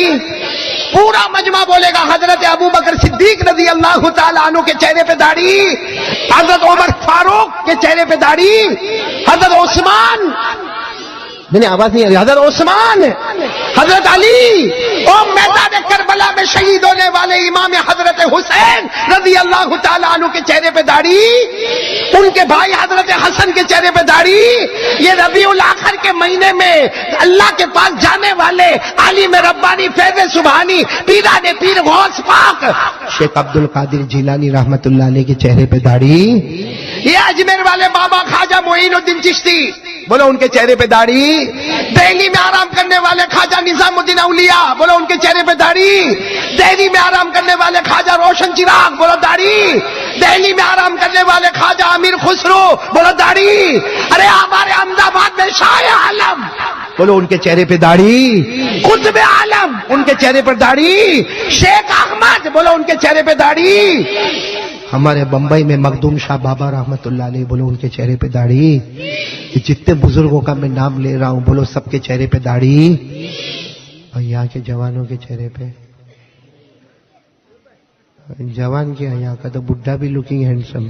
پورا مجمع بولے گا حضرت ابو بکر صدیق رضی اللہ تعالیٰ عنہ کے چہرے پہ داڑھی، حضرت عمر فاروق کے چہرے پہ داڑھی، حضرت عثمان، میں نے آواز نہیں آ رہی، حضرت عثمان، حضرت علی، اور میدان کربلا میں شہید ہونے والے امام حضرت حسین رضی اللہ تعالیٰ عنہ کے چہرے پہ داڑھی، ان کے بھائی حضرت حسن کے چہرے پہ داڑھی۔ یہ ربیع الاخر کے مہینے میں اللہ کے پاس جانے والے عالم ربانی فیض سبحانی پیران پیر غوث پاک شیخ عبد القادر جیلانی رحمت اللہ علیہ کے چہرے پہ داڑھی، یہ اجمیر والے بابا خواجہ معین الدین چشتی، بولو ان کے چہرے پہ داڑھی، دہلی میں آرام کرنے والے خواجہ نظام الدین اولیاء، بولو ان کے چہرے پہ داڑھی، دہلی میں آرام کرنے والے خواجہ روشن چراغ، بولو داڑھی، دہلی میں آرام کرنے والے خواجہ امیر خسرو، بولو داڑھی، ارے ہمارے احمد آباد میں شاہ عالم، بولو ان کے چہرے پہ داڑھی، قطب عالم ان کے چہرے پر داڑھی، شیخ احمد بولو ان کے چہرے پہ داڑھی، ہمارے بمبئی میں مخدوم شاہ بابا رحمت اللہ علیہ، بولو ان کے چہرے پہ داڑھی، جتنے بزرگوں کا میں نام لے رہا ہوں بولو سب کے چہرے پہ داڑھی، اور یہاں کے جوانوں کے چہرے پہ، جوان کیا یہاں کا تو بڈھا بھی لکنگ ہینڈسم،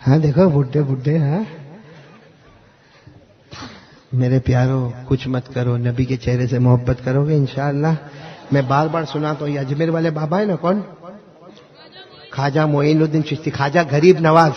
ہاں دیکھو بڈھے بڈھے، ہاں میرے پیارو کچھ مت کرو، نبی کے چہرے سے محبت کرو گے انشاءاللہ۔ میں بار بار سناتا ہوں، یہ اجمیر والے بابا ہے نا، کون؟ خواجہ معین الدین چشتی، خواجہ غریب نواز،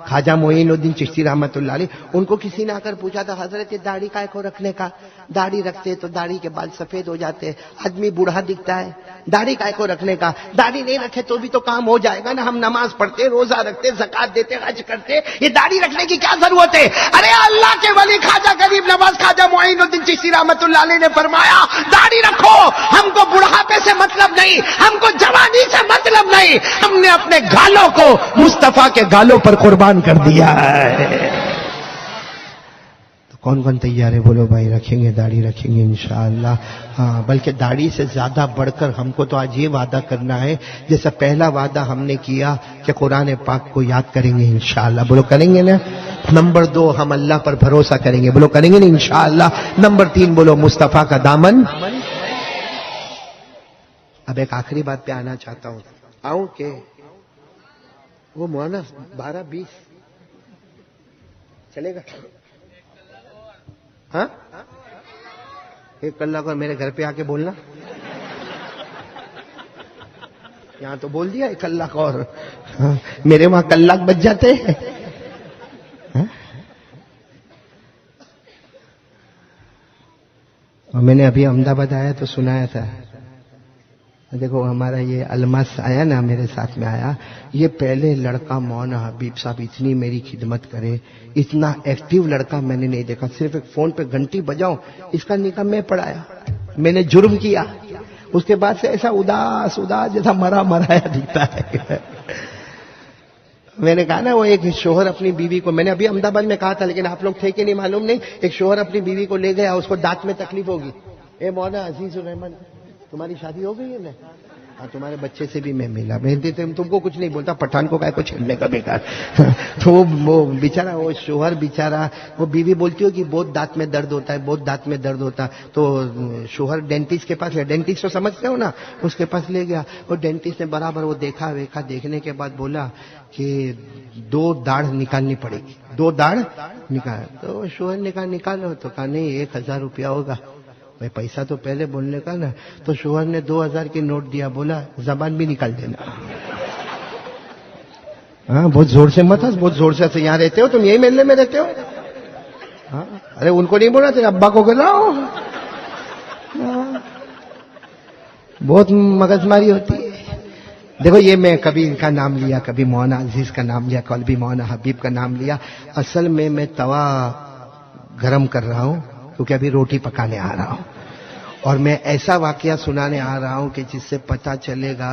خواجہ معین الدین چشتی رحمت اللہ علیہ، ان کو کسی نے آ کر پوچھا تھا حضرت یہ داڑھی کائے کو رکھنے کا، داڑھی رکھتے تو داڑھی کے بال سفید ہو جاتے، آدمی بوڑھا دکھتا ہے، داڑھی کائے کو رکھنے کا، داڑھی نہیں رکھے تو بھی تو کام ہو جائے گا نا، ہم نماز پڑھتے، روزہ رکھتے، زکات دیتے، حج کرتے، یہ داڑھی رکھنے کی کیا ضرورت ہے؟ ارے اللہ کے ولی خواجہ غریب نواز خواجہ معین الدین چشتی رحمت اللہ علیہ نے فرمایا داڑھی رکھو، ہم کو بڑھاپے سے مطلب نہیں، ہم کو جوانی سے مطلب نہیں، ہم نے اپنے گالوں کو مصطفیٰ کے گالوں پر قربان کر دیا ہے۔ تو کون کون تیار ہے؟ بولو بھائی رکھیں گے، داڑھی رکھیں گے انشاءاللہ۔ ہاں بلکہ داڑھی سے زیادہ بڑھ کر ہم کو تو آج یہ وعدہ کرنا ہے، جیسا پہلا وعدہ ہم نے کیا کہ قرآن پاک کو یاد کریں گے انشاءاللہ، بولو کریں گے نا۔ نمبر 2 ہم اللہ پر بھروسہ کریں گے، بولو کریں گے نا انشاءاللہ۔ نمبر 3 بولو مصطفیٰ کا دامن۔ اب ایک آخری بات پہ آنا چاہتا ہوں، آؤں کہ وہ مولانا 12-20 چلے گا؟ ہاں ایک کلاک اور میرے گھر پہ آ کے بولنا، یہاں تو بول دیا ایک کلاک اور، میرے وہاں کلاک بج جاتے ہیں۔ اور میں نے ابھی احمد آباد آیا تو سنایا تھا، دیکھو ہمارا یہ الماس آیا نا، میرے ساتھ میں آیا، یہ پہلے لڑکا مولانا حبیب صاحب اتنی میری خدمت کرے، اتنا ایکٹیو لڑکا میں نے نہیں دیکھا، صرف ایک فون پہ گھنٹی بجاؤں، اس کا نکاح میں پڑھایا، میں نے جرم کیا، اس کے بعد سے ایسا اداس اداس جیسا مرا مرایا دکھتا ہے۔ میں نے کہا نا وہ ایک شوہر اپنی بیوی کو، میں نے ابھی احمد آباد میں کہا تھا لیکن آپ لوگ تھے کہ نہیں معلوم نہیں، ایک شوہر اپنی بیوی کو لے گیا، اس کو دانت میں تکلیف ہوگی، اے مولانا عزیز الرحمن تمہاری شادی ہو گئی ہے نا؟ ہاں تمہارے بچے سے بھی میں ملا، میں تم کو کچھ نہیں بولتا، پٹھان کو کائے کو چھیڑنے کا بیکار۔ تو وہ بیچارہ، وہ شوہر بیچارہ، وہ بیوی بولتی ہو کہ بہت دانت میں درد ہوتا ہے، بہت دانت میں درد ہوتا ہے، تو شوہر ڈینٹسٹ کے پاس گیا، ڈینٹسٹ تو سمجھتے ہو نا، اس کے پاس لے گیا، اور ڈینٹسٹ نے برابر وہ دیکھا ویکھا، دیکھنے کے بعد بولا کہ 2 داڑھ نکالنی پڑے گی، 2 داڑھ نکال، تو شوہر نے کہا نکالو، تو کہا نہیں 1000 روپیہ ہوگا، بھائی پیسہ تو پہلے بولنے کا نا، تو شوہر نے 2000 کی نوٹ دیا، بولا زبان بھی نکال دینا۔ ہاں بہت زور سے مت، بہت زور سے، یہاں رہتے ہو تم، یہی محلے میں رہتے ہو؟ ہاں ارے ان کو نہیں بولا تیرے ابا کو کراؤ، بہت مغز ماری ہوتی ہے۔ دیکھو یہ میں کبھی ان کا نام لیا، کبھی مولانا عزیز کا نام لیا، کبھی مولانا حبیب کا نام لیا، اصل میں توا گرم کر رہا ہوں کیونکہ ابھی روٹی پکانے آ رہا ہوں، اور میں ایسا واقعہ سنانے آ رہا ہوں کہ جس سے پتہ چلے گا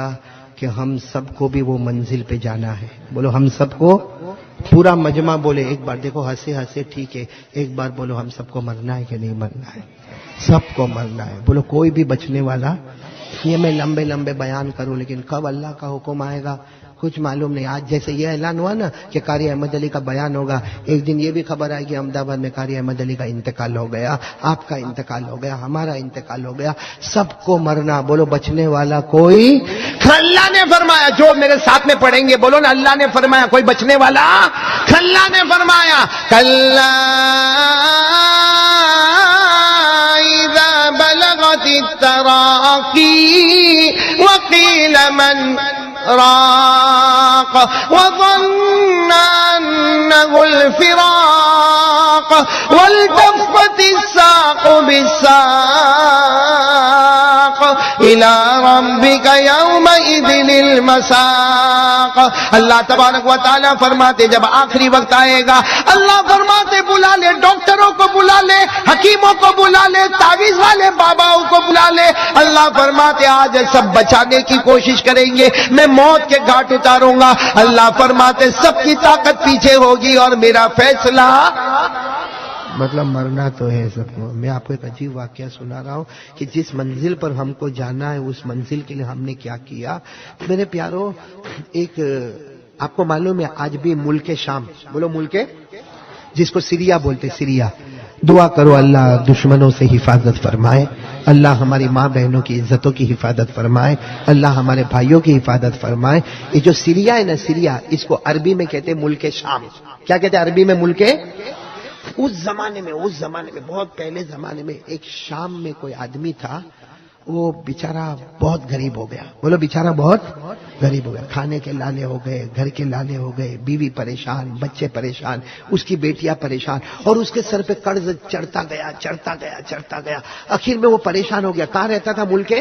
کہ ہم سب کو بھی وہ منزل پہ جانا ہے، بولو ہم سب کو پورا مجمع بولے ایک بار، دیکھو ہنسے ہنسے ٹھیک ہے، ایک بار بولو ہم سب کو مرنا ہے کہ نہیں مرنا ہے؟ سب کو مرنا ہے، بولو کوئی بھی بچنے والا۔ یہ میں لمبے لمبے بیان کروں لیکن کب اللہ کا حکم آئے گا کچھ معلوم نہیں۔ آج جیسے یہ اعلان ہوا نا کہ قاری احمد علی کا بیان ہوگا، ایک دن یہ بھی خبر آئے گی احمد آباد میں قاری احمد علی کا انتقال ہو گیا، آپ کا انتقال ہو گیا، ہمارا انتقال ہو گیا، سب کو مرنا، بولو بچنے والا کوئی؟ اللہ نے فرمایا، جو میرے ساتھ میں پڑھیں گے بولو نا، اللہ نے فرمایا کوئی بچنے والا؟ اللہ نے فرمایا کلا اذا بلغت التراقی وقیل من راق وظن أنه الفراق والتفت الساق بالساق إلى ربك يومئذ المساق۔ اللہ تبارک و تعالیٰ فرماتے جب آخری وقت آئے گا، اللہ فرماتے بلا لے، ڈاکٹروں کو بلا لے، حکیموں کو بلا لے، تعویذ والے باباؤں کو بلا لے۔ اللہ فرماتے آج سب بچانے کی کوشش کریں گے، میں موت کے گھاٹ اتاروں گا۔ اللہ فرماتے سب کی طاقت پیچھے ہوگی اور میرا فیصلہ، مطلب مرنا تو ہے سب کو۔ میں آپ کو ایک عجیب واقعہ سنا رہا ہوں کہ جس منزل پر ہم کو جانا ہے اس منزل کے لیے ہم نے کیا کیا۔ میرے پیارو، ایک آپ کو معلوم ہے آج بھی ملک شام، بولو ملک جس کو سیریا بولتے، سیریا، دعا کرو اللہ دشمنوں سے حفاظت فرمائے، اللہ ہماری ماں بہنوں کی عزتوں کی حفاظت فرمائے، اللہ ہمارے بھائیوں کی حفاظت فرمائے۔ یہ جو سیریا ہے نا، سیریا، اس کو عربی میں کہتے ہیں ملک شام۔ کیا کہتے ہیں عربی میں؟ ملک۔ اس زمانے میں بہت پہلے زمانے میں ایک شام میں کوئی آدمی تھا، وہ بیچارہ بہت غریب ہو گیا، بولو بیچارہ بہت غریب ہو گیا، کھانے کے لالے ہو گئے، گھر کے لالے ہو گئے، بیوی پریشان، بچے پریشان، اس کی بیٹیاں پریشان، اور اس کے سر پہ قرض چڑھتا گیا۔ آخر میں وہ پریشان ہو گیا۔ کہاں رہتا تھا؟ ملک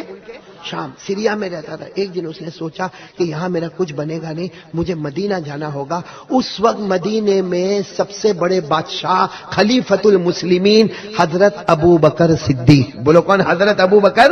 شام، سیریا میں رہتا تھا۔ ایک دن اس نے سوچا کہ یہاں میرا کچھ بنے گا نہیں، مجھے مدینہ جانا ہوگا۔ اس وقت مدینے میں سب سے بڑے بادشاہ خلیفۃ المسلمین حضرت ابو بکر صدیق، بولو کون؟ حضرت ابو بکر۔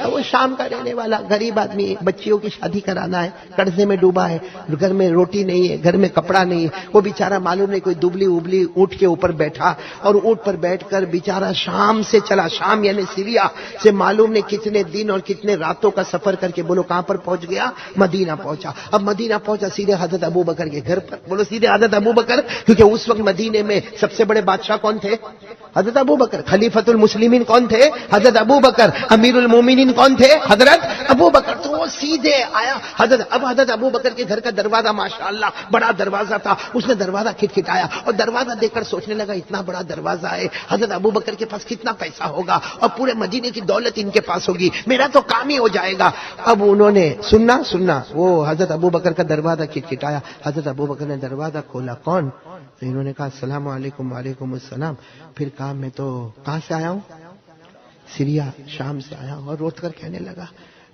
وہ شام کا رہنے والا غریب آدمی، بچیوں کی شادی کرانا ہے، قرضے میں ڈوبا ہے، گھر میں روٹی نہیں ہے، گھر میں کپڑا نہیں ہے۔ وہ بیچارہ معلوم نہیں کوئی دبلی ابلی اونٹ کے اوپر بیٹھا، اور اونٹ پر بیٹھ کر بیچارہ شام سے چلا، شام یعنی سیریا سے معلوم نہیں کتنے دن اور کتنے راتوں کا سفر کر کے بولو کہاں پر پہنچ گیا؟ مدینہ پہنچا۔ اب مدینہ پہنچا سیدھے حضرت ابو بکر کے گھر پر، بولو سیدھے حضرت ابو بکر، کیونکہ اس وقت مدینے میں سب سے بڑے بادشاہ کون تھے؟ حضرت ابو بکر۔ خلیفۃ المسلمین کون تھے؟ حضرت ابو بکر۔ امیر المومنین کون تھے؟ حضرت ابو بکر۔ تو وہ سیدھے آیا حضرت ابو بکر کے گھر کا دروازہ ماشاءاللہ بڑا دروازہ تھا، اس نے دروازہ کھٹکھٹایا اور دروازہ دیکھ کر سوچنے لگا اتنا بڑا دروازہ ہے، حضرت ابو بکر کے پاس کتنا پیسہ ہوگا اور پورے مدینے کی دولت ان کے پاس ہوگی، میرا تو کام ہی ہو جائے گا۔ اب انہوں نے سننا وہ حضرت ابو بکر کا دروازہ کھٹکھٹایا، حضرت ابو بکر نے دروازہ کھولا، کون؟ تو انہوں نے کہا السلام علیکم۔ وعلیکم السلام۔ پھر کہا میں تو کہاں سے آیا ہوں؟ سیریا، شام سے آیا ہوں۔ اور روٹ کر کہنے لگا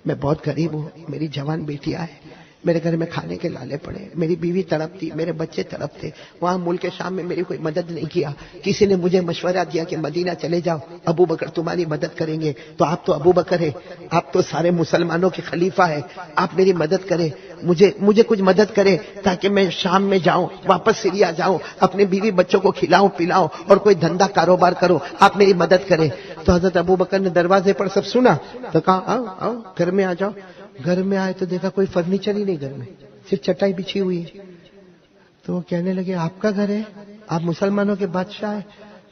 میں بہت غریب ہوں، میری جوان بیٹیاں ہیں، میرے گھر میں کھانے کے لالے پڑے، میری بیوی تڑپتی، میرے بچے تڑپتے، وہاں ملک شام میں میری کوئی مدد نہیں کیا، کسی نے مجھے مشورہ دیا کہ مدینہ چلے جاؤ، ابو بکر تمہاری مدد کریں گے۔ تو آپ تو ابو بکر ہے، آپ تو سارے مسلمانوں کے خلیفہ ہے، آپ میری مدد کریں، مجھے کچھ مدد کرے تاکہ میں شام میں جاؤں، واپس سیریا جاؤں، اپنے بیوی بچوں کو کھلاؤں پلاؤں اور کوئی دھندا کاروبار کروں، آپ میری مدد کریں۔ تو حضرت ابو بکر نے دروازے پر سب سنا تو کہا آؤ گھر میں آ جاؤ۔ گھر میں آئے تو دیکھا کوئی فرنیچر ہی نہیں گھر میں، صرف چٹائی بچھی ہوئی ہے۔ تو وہ کہنے لگے آپ کا گھر ہے، آپ مسلمانوں کے بادشاہ ہیں؟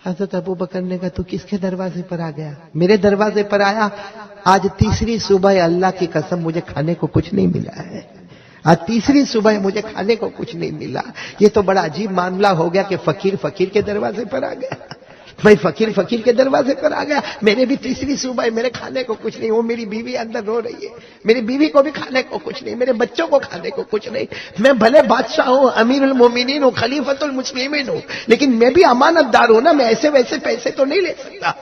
حضرت ابو بکر نے کہا تو کس کے دروازے پر آ گیا؟ میرے دروازے پر آیا، آج تیسری صبح اللہ کی قسم مجھے کھانے کو کچھ نہیں ملا ہے، آج تیسری صبح مجھے کھانے کو کچھ نہیں ملا۔ یہ تو بڑا عجیب معاملہ ہو گیا کہ فقیر کے دروازے پر آ گیا، میں فقیر کے دروازے پر آ گیا، میرے بھی تیسری صبح ہے، میرے کھانے کو کچھ نہیں، وہ میری بیوی اندر رو رہی ہے، میری بیوی کو بھی کھانے کو کچھ نہیں، میرے بچوں کو کھانے کو کچھ نہیں، میں بھلے بادشاہ ہوں، امیر المومنین ہوں، خلیفۃ المسلمین ہوں، لیکن میں بھی امانت دار ہوں نا، میں ایسے ویسے پیسے تو نہیں لے سکتا۔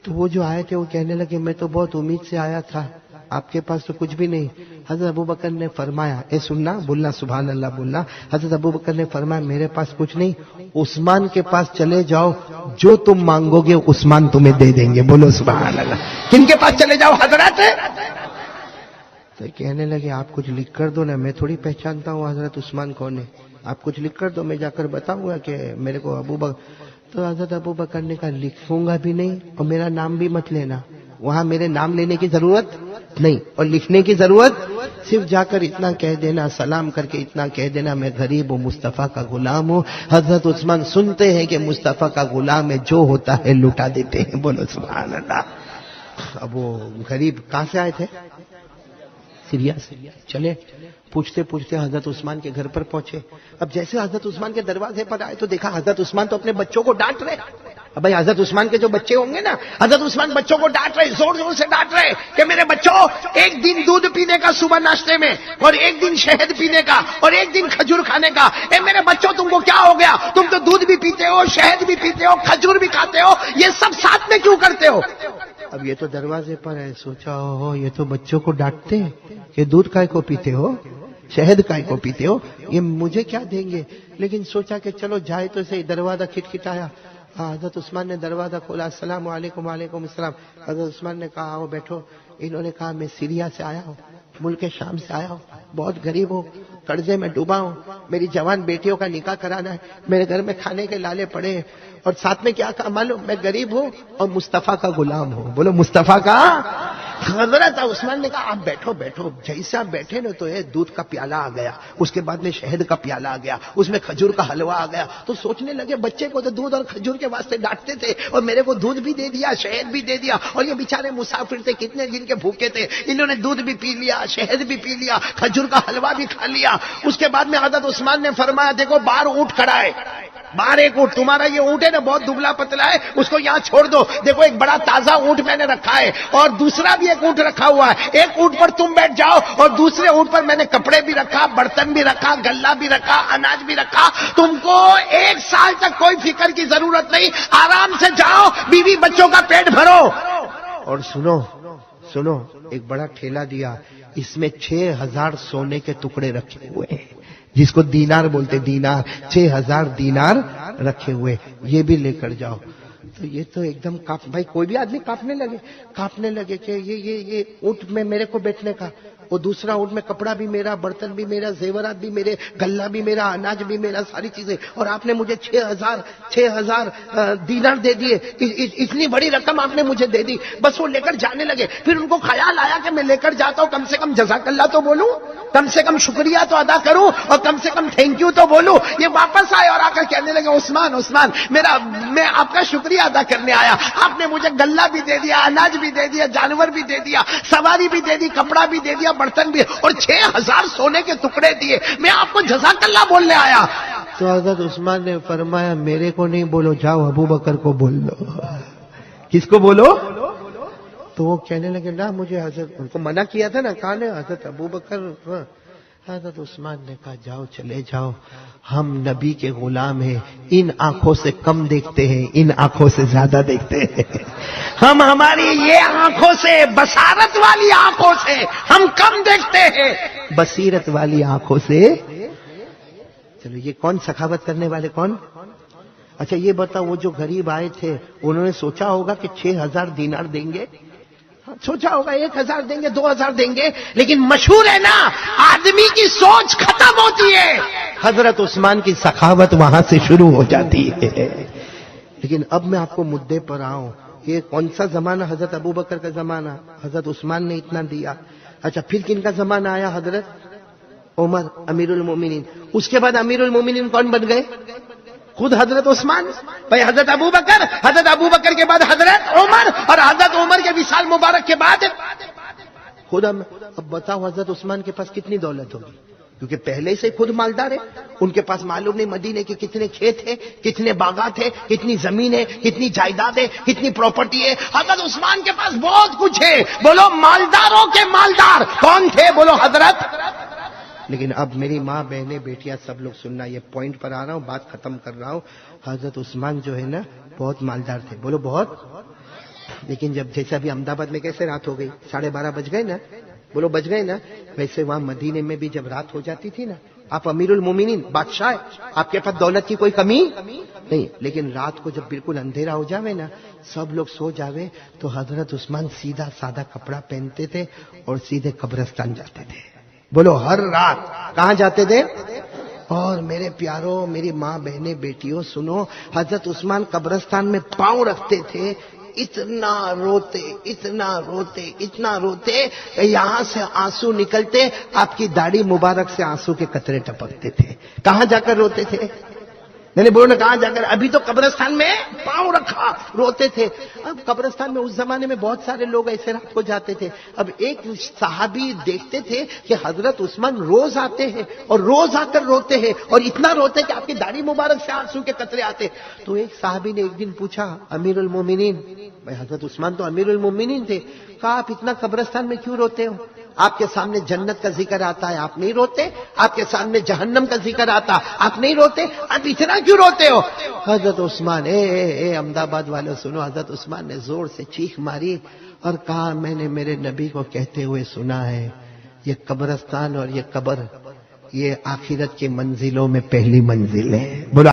تو وہ جو آئے تھے وہ کہنے لگے میں تو بہت امید سے آیا تھا، آپ کے پاس تو کچھ بھی نہیں۔ حضرت ابو بکر نے فرمایا، اے سننا، بولنا سبحان اللہ بولنا، حضرت ابو بکر نے فرمایا میرے پاس کچھ نہیں، عثمان کے پاس چلے جاؤ، جو تم مانگو گے عثمان تمہیں دے دیں گے، بولو سبحان اللہ۔ کن کے پاس چلے جاؤ؟ حضرت۔ تو کہنے لگے آپ کچھ لکھ کر دو نا، میں تھوڑی پہچانتا ہوں حضرت عثمان کون ہے۔ آپ کچھ لکھ کر دو، میں جا کر بتاؤں گا کہ میرے کو ابو بکر. تو حضرت ابو بکر نے کہا لکھوں گا بھی نہیں اور میرا نام بھی مت لینا. وہاں میرے نام لینے کی ضرورت نہیں اور لکھنے کی ضرورت، صرف جا کر اتنا کہہ دینا، سلام کر کے اتنا کہہ دینا میں غریب ہوں، مصطفیٰ کا غلام ہوں. حضرت عثمان سنتے ہیں کہ مصطفیٰ کا غلام ہے، جو ہوتا ہے لٹا دیتے ہیں. بولو سبحان اللہ. اب وہ غریب کہاں سے آئے تھے؟ سیریا سے. چلے پوچھتے پوچھتے حضرت عثمان کے گھر پر پہنچے. اب جیسے حضرت عثمان کے دروازے پر آئے تو دیکھا حضرت عثمان تو اپنے بچوں کو ڈانٹ رہے. اب بھائی حضرت عثمان کے جو بچے ہوں گے نا، حضرت عثمان بچوں کو ڈانٹ رہے، زور زور سے ڈانٹ رہے کہ میرے بچوں، ایک دن دودھ پینے کا صبح ناشتے میں، اور ایک دن شہد پینے کا، اور ایک دن کھجور کھانے کا. اے میرے بچوں تم کو کیا ہو گیا؟ تم تو دودھ بھی پیتے ہو، شہد بھی پیتے ہو، کھجور بھی کھاتے ہو، یہ سب ساتھ میں کیوں کرتے ہو؟ اب یہ تو دروازے پر ہے. سوچا ہو یہ تو بچوں کو ڈانٹتے ہیں کہ دودھ کائے کو پیتے ہو، شہد کائے کو پیتے ہو، یہ مجھے کیا دیں گے. لیکن سوچا کہ چلو جائے تو صحیح. دروازہ کھٹکھٹایا. حضرت عثمان نے دروازہ کھولا. السلام علیکم. وعلیکم السلام. حضرت عثمان نے کہا آؤ بیٹھو. انہوں نے کہا میں سیریا سے آیا ہوں، ملک شام سے آیا ہوں، بہت غریب ہوں، قرضے میں ڈوبا ہوں، میری جوان بیٹیوں کا نکاح کرانا ہے، میرے گھر میں کھانے کے لالے پڑے ہیں، اور ساتھ میں کیا کہا معلوم؟ میں غریب ہوں اور مصطفیٰ کا غلام ہوں. بولو مصطفیٰ کا. حضرت عثمان نے کہا آپ بیٹھو بیٹھو. جیسے آپ بیٹھے نا تو یہ دودھ کا پیالہ آ گیا، اس کے بعد میں شہد کا پیالہ آ گیا، اس میں کھجور کا حلوہ آ گیا. تو سوچنے لگے بچے کو تو دودھ اور کھجور کے واسطے ڈانٹتے تھے اور میرے کو دودھ بھی دے دیا، شہد بھی دے دیا، اور یہ بیچارے مسافر تھے، کتنے دن کے بھوکے تھے، انہوں نے دودھ بھی پی لیا، شہد بھی پی لیا، کھجور کا حلوہ بھی کھا لیا. اس کے بعد میں حضرت عثمان نے فرمایا دیکھو باہر اونٹ کھڑا ہے، باہر ایک اونٹ، تمہارا یہ اونٹ ہے نا بہت دبلا پتلا ہے، اس کو یہاں چھوڑ دو. دیکھو ایک بڑا تازہ اونٹ میں نے رکھا ہے اور دوسرا بھی ایک اونٹ رکھا ہوا ہے، ایک اونٹ پر تم بیٹھ جاؤ اور دوسرے اونٹ پر میں نے کپڑے بھی رکھا، برتن بھی رکھا، گلہ بھی رکھا، اناج بھی رکھا. تم کو 1 سال تک کوئی فکر کی ضرورت نہیں، آرام سے جاؤ، بیوی بچوں کا پیٹ بھرو. اور سنو سنو، ایک بڑا ٹھیلا دیا، اس میں 6000 سونے کے ٹکڑے رکھے ہوئے ہیں، جس کو دینار بولتے، دینار، 6000 دینار رکھے ہوئے، یہ بھی لے کر جاؤ. تو یہ تو ایک دم بھائی کوئی بھی آدمی کانپنے لگے کہ یہ اونٹ میں میرے کو بیٹھنے کا، وہ دوسرا اونٹ میں کپڑا بھی میرا، برتن بھی میرا، زیورات بھی میرے، گلہ بھی میرا، اناج بھی میرا، ساری چیزیں، اور آپ نے مجھے 6000 دینار دے دیے، اتنی بڑی رقم آپ نے مجھے دے دی. بس وہ لے کر جانے لگے. پھر ان کو خیال آیا کہ میں لے کر جاتا ہوں، کم سے کم جزاک اللہ تو بولوں، کم سے کم شکریہ تو ادا کروں، اور کم سے کم تھینک یو تو بولوں. یہ واپس آئے اور آ کر کہنے لگے عثمان میں آپ کا شکریہ ادا کرنے آیا، آپ نے مجھے گلہ بھی دے دیا، اناج بھی دے دیا، جانور بھی دے دیا، سواری بھی دے دی، کپڑا بھی دے دیا، برتن بھی، اور 6000 سونے کے ٹکڑے دیے، میں آپ کو جزاک اللہ بولنے آیا. تو حضرت عثمان نے فرمایا میرے کو نہیں بولو، جاؤ ابو بکر کو بول لو. کس کو بولو؟ تو وہ کہنے لگے نا مجھے حضرت، ان کو منع کیا تھا نا، کہا نا حضرت ابو بکر. حضرت عثمان نے کہا جاؤ چلے جاؤ، ہم نبی کے غلام ہیں، ان آنکھوں سے کم دیکھتے ہیں، ان آنکھوں سے زیادہ دیکھتے ہیں. ہم ہماری یہ آنکھوں سے، بصارت والی آنکھوں سے ہم کم دیکھتے ہیں، بصیرت والی آنکھوں سے. چلو یہ کون سخاوت کرنے والے کون؟ اچھا یہ بتاؤ، وہ جو غریب آئے تھے انہوں نے سوچا ہوگا کہ 6000 دینار دیں گے، سوچا ہوگا 1000 دیں گے، 2000 دیں گے، لیکن مشہور ہے نا آدمی کی سوچ ختم ہوتی ہے، حضرت عثمان کی سخاوت وہاں سے شروع ہو جاتی ہے. لیکن اب میں آپ کو مدعے پر آؤں، یہ کون سا زمانہ؟ حضرت ابو بکر کا زمانہ، حضرت عثمان نے اتنا دیا. اچھا پھر کن کا زمانہ آیا؟ حضرت عمر امیر المومنین. اس کے بعد امیر المومنین کون بن گئے؟ خود حضرت عثمان. بھائی حضرت ابو بکر کے بعد حضرت عمر، اور حضرت عمر کے وصال مبارک کے بعد خود. اب بتاؤ حضرت عثمان کے پاس کتنی دولت ہوگی، کیونکہ پہلے سے خود مالدار ہے. ان کے پاس معلوم نہیں مدینے کے کتنے کھیت ہیں، کتنے باغات ہیں، کتنی زمین ہے، کتنی جائیداد ہے، کتنی پراپرٹی ہے. حضرت عثمان کے پاس بہت کچھ ہے. بولو مالداروں کے مالدار کون تھے؟ بولو حضرت. لیکن اب میری ماں، بہنیں، بیٹیاں سب لوگ سننا، یہ پوائنٹ پر آ رہا ہوں، بات ختم کر رہا ہوں. حضرت عثمان جو ہے نا بہت مالدار تھے. بولو بہت. لیکن جب جیسے ابھی احمد آباد میں کیسے رات ہو گئی، 12:30 بج گئے نا، بولو بج گئے نا، ویسے وہاں مدینے میں بھی جب رات ہو جاتی تھی نا، آپ امیر المومنین بادشاہ، آپ کے پاس دولت کی کوئی کمی نہیں، لیکن رات کو جب بالکل اندھیرا ہو جاوے نا، سب لوگ سو جاوے، تو حضرت عثمان سیدھا سادہ کپڑا پہنتے تھے اور سیدھے قبرستان جاتے تھے. بولو ہر رات کہاں جاتے تھے؟ اور میرے پیاروں، میری ماں بہنیں بیٹیوں سنو، حضرت عثمان قبرستان میں پاؤں رکھتے تھے، اتنا روتے اتنا روتے اتنا روتے، یہاں سے آنسو نکلتے، آپ کی داڑھی مبارک سے آنسو کے قطرے ٹپکتے تھے۔ کہاں جا کر روتے تھے؟ میں نے بولو کہاں جا کر؟ ابھی تو قبرستان میں پاؤں رکھا روتے تھے۔ اب قبرستان میں اس زمانے میں بہت سارے لوگ ایسے رات کو جاتے تھے۔ اب ایک صحابی دیکھتے تھے کہ حضرت عثمان روز آتے ہیں اور روز آ کر روتے ہیں، اور اتنا روتے کہ آپ کی داڑھی مبارک سے آنسو کے قطرے آتے۔ تو ایک صحابی نے ایک دن پوچھا، امیر المومنین، بھائی حضرت عثمان تو امیر المومنین تھے، کہا آپ اتنا قبرستان میں کیوں روتے ہو؟ آپ کے سامنے جنت کا ذکر آتا ہے، آپ نہیں روتے؟ آپ کے سامنے جہنم کا ذکر آتا، آپ نہیں روتے؟ آپ اتنا کیوں روتے ہو؟ حضرت عثمان اے احمد آباد والوں سنو، حضرت عثمان نے زور سے چیخ ماری اور کہا، میں نے میرے نبی کو کہتے ہوئے سنا ہے، یہ قبرستان اور یہ قبر، یہ آخرت کی منزلوں میں پہلی منزل ہے۔ بولا